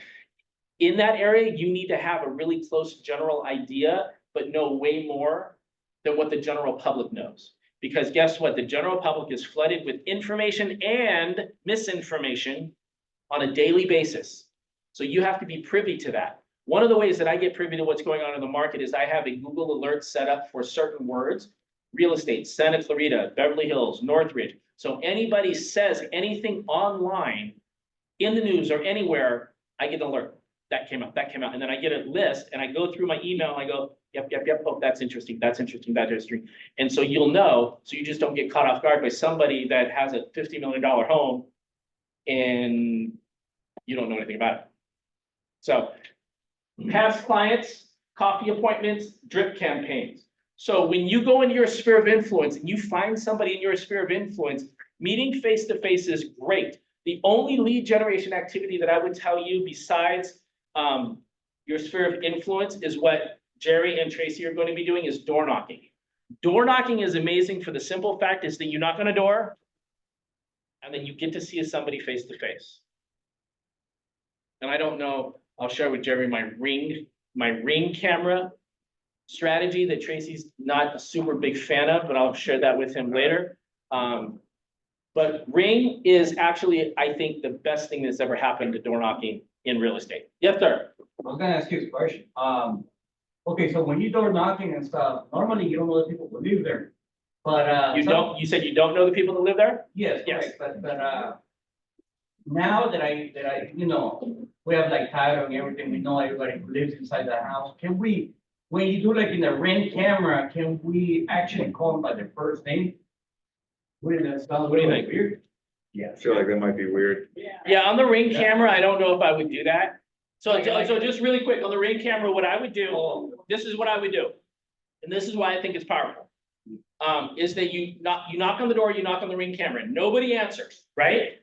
in that area, you need to have a really close general idea, but know way more than what the general public knows. Because guess what? The general public is flooded with information and misinformation on a daily basis. So you have to be privy to that. One of the ways that I get privy to what's going on in the market is I have a Google alert set up for certain words, real estate, Santa Clarita, Beverly Hills, Northridge. So anybody says anything online in the news or anywhere, I get an alert. That came out. And then I get a list and I go through my email and I go, yep. Oh, that's interesting. That's interesting. And so you'll know, so you just don't get caught off guard by somebody that has a $50 million home and you don't know anything about it. So past clients, coffee appointments, drip campaigns. So when you go into your sphere of influence and you find somebody in your sphere of influence, meeting face-to-face is great. The only lead generation activity that I would tell you besides your sphere of influence is what Jerry and Tracy are going to be doing is door knocking. Door knocking is amazing for the simple fact is that you knock on a door and then you get to see somebody face to face. And I don't know, I'll share with Jerry my ring camera strategy that Tracy's not a super big fan of, but I'll share that with him later. But ring is actually, I think, the best thing that's ever happened to door knocking in real estate. Yes, sir. I was gonna ask you a question. Okay, so when you door knocking and stuff, normally you don't know the people who live there. But, You said you don't know the people that live there? Yes, Yes. correct, now that I, we have like title and everything, we know everybody who lives inside the house, can we, when you do like in the Ring camera, can we actually call them by their first name? Wouldn't that sound What do you really think? weird? I feel like that might be weird. Yeah, on the Ring Yeah. camera, I don't know if I would do that. So, Like- so just really quick, on the Ring camera, what I would do, this is what I would do. And this is why I think it's powerful. Is that you knock on the door, you knock on the Ring camera, nobody answers, right?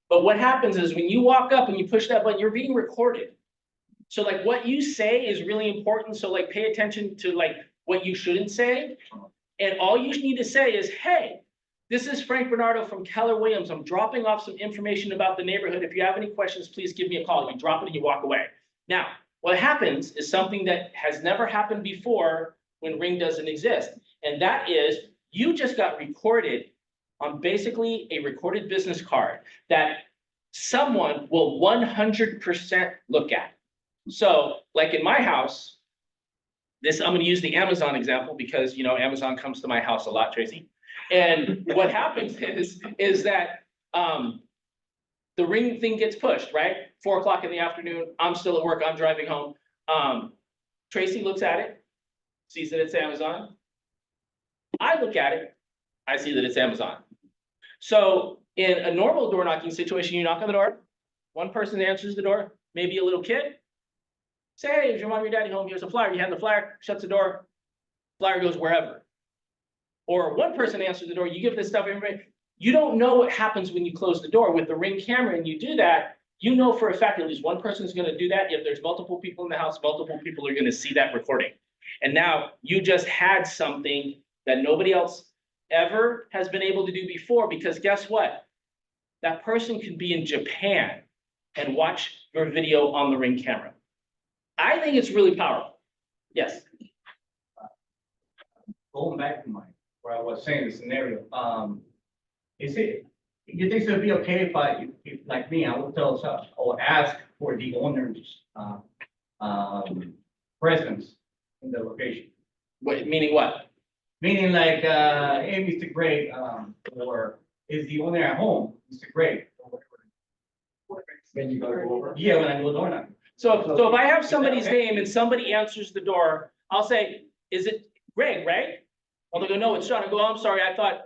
But what happens is when you walk up and you push that button, you're being recorded. So like what you say is really important, so like pay attention to like what you shouldn't say. And all you need to say is, hey, this is Frank Bernardo from Keller Williams. I'm dropping off some information about the neighborhood. If you have any questions, please give me a call. You drop it and you walk away. Now, what happens is something that has never happened before when Ring doesn't exist. And that is you just got recorded on basically a recorded business card that someone will 100% look at. So like in my house, I'm going to use the Amazon example because, Amazon comes to my house a lot, Tracy. And what happens is that the Ring thing gets pushed, right? 4 o'clock in the afternoon, I'm still at work, I'm driving home. Tracy looks at it, sees that it's Amazon. I look at it, I see that it's Amazon. So in a normal door knocking situation, you knock on the door, one person answers the door, maybe a little kid. Say, hey, is your mom, your daddy home? Here's a flyer. You hand the flyer, shuts the door, flyer goes wherever. Or one person answers the door, you give this stuff, everybody. You don't know what happens when you close the door. With the Ring camera and you do that, you know for a fact at least one person is going to do that. If there's multiple people in the house, multiple people are going to see that recording. And now you just had something that nobody else ever has been able to do before, because guess what? That person could be in Japan and watch your video on the Ring camera. I think it's really powerful. Yes. Going back to where I was saying the scenario, you think it'd be okay if like me, I would tell, or ask for the owner's, presence in the location? Meaning what? Meaning like, hey, Mr. Gray, or is the owner at home, Mr. Gray? Then you gotta go over. Yeah, when I go door knocking. So if I have somebody's name and somebody answers the door, I'll say, is it Greg, right? Well, they go, no, it's John. I go, oh, I'm sorry, I thought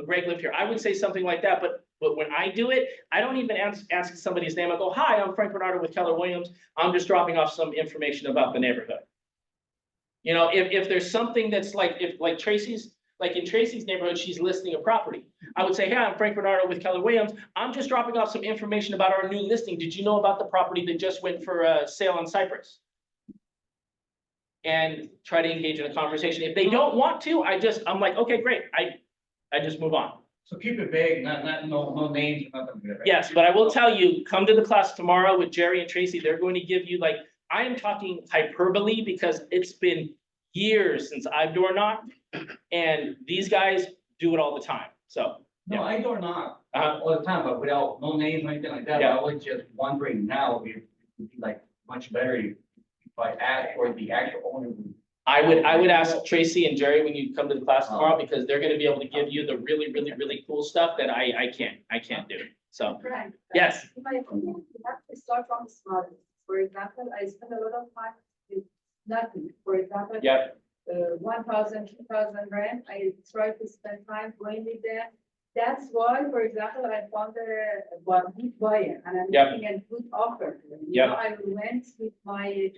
Greg lived here. I would say something like that, but when I do it, I don't even ask somebody's name. I go, hi, I'm Frank Bernardo with Keller Williams. I'm just dropping off some information about the neighborhood. If there's something that's like, in Tracy's neighborhood, she's listing a property. I would say, hey, I'm Frank Bernardo with Keller Williams. I'm just dropping off some information about our new listing. Did you know about the property that just went for a sale on Cypress? And try to engage in a conversation. If they don't want to, I'm like, okay, great. I just move on. So keep it vague, no names, nothing. Yes, but I will tell you, come to the class tomorrow with Jerry and Tracy. They're going to give you I am talking hyperbole because it's been years since I've door knocked, and these guys do it all the time. So. No, yeah. I door knock all the time, but without no names or anything like that. Yeah. I was just wondering now, if it would be like much better if I asked for the actual owner. I would ask Tracy and Jerry when you come to the class tomorrow, because they're gonna be able to give you the really, really, really cool stuff that I can't do. So, Right. yes. In my opinion, you have to start from the smallest. For example, I spend a lot of time with nothing. For example, Yep. 1,000, 2,000 rent, I try to spend time going with them. That's why, for example, I found a good buyer and I'm Yep. making a good offer. Yep. I went with my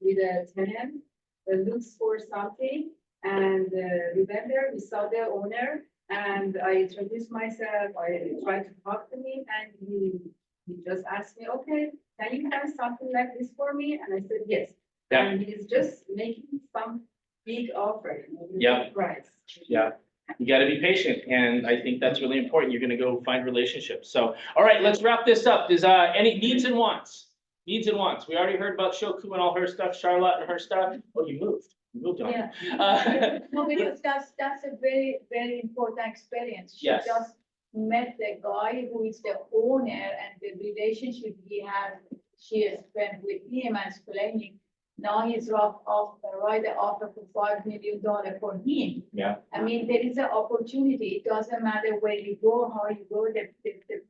with a tenant, looks for something, and we went there, we saw the owner, and I introduced myself, I tried to talk to him, and he just asked me, okay, can you find something like this for me? And I said, yes. Yeah. And he's just making some big offer, Yeah. big price. Yeah, you gotta be patient, and I think that's really important. You're gonna go find relationships. So, all right, let's wrap this up. There's any needs and wants? Needs and wants. We already heard about Shoku and all her stuff, Charlotte and her stuff. Oh, you moved on. Yeah. No, because that's a very, very important experience. She Yes. just met the guy who is the owner, and the relationship he has, she spent with him and explaining Now he's write the offer for $5 million for him. Yeah. I mean, there is an opportunity. It doesn't matter where you go, how you go, the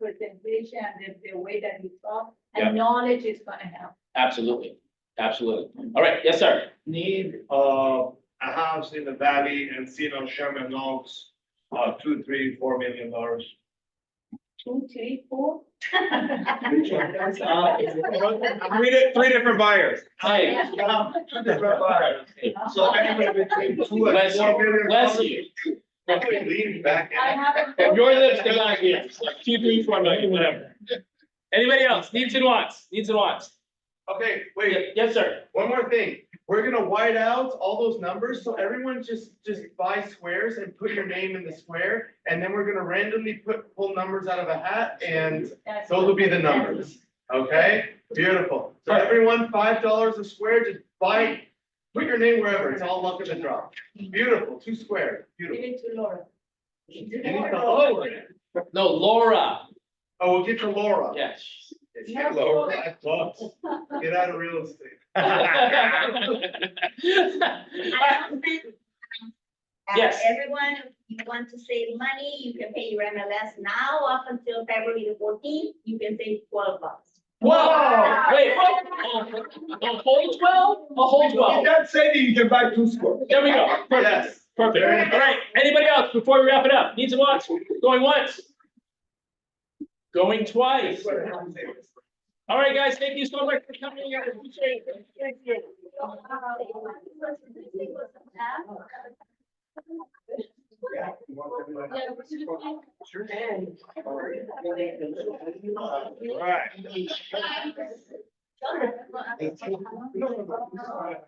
presentation, the way that you talk, Yeah. and knowledge is gonna help. Absolutely, absolutely. All right, yes, sir. Need a house in the valley, Encino, Sherman Oaks, $2, $3, $4 million. 2, 3, 4. Three different buyers. Hi. Two different buyers. So anywhere between $2 and Bless $4 you, million. bless you. Lean back. I have a. From your lips to God's ears, like 2, 3, 4 million, whatever. Anybody else? Needs and wants, needs and wants. Okay, wait, Yes, sir. one more thing. We're gonna white out all those numbers, so everyone just buy squares and put your name in the square. And then we're gonna randomly pull numbers out of a hat and That's those will be the numbers. Okay, beautiful. So everyone, $5 a square, just put your name wherever. It's all luck of the draw. Beautiful, 2 squares, Give beautiful. it to Laura. No, Laura. Oh, we'll get to Laura. Yes. Yeah, Laura. Get out of real estate. Yes. Everyone, if you want to save money, you can pay your MLS now up until February the 14th. You can save $12. Whoa, wait, a whole 12? A whole 12. That's saying you can buy 2 squares. There we go. Perfect. Yes. Perfect. All right. Anybody else before we wrap it up? Needs and wants? Going once? Going twice? All right, guys. Thank you so much for coming here. Appreciate it. Thank you. Right. Right.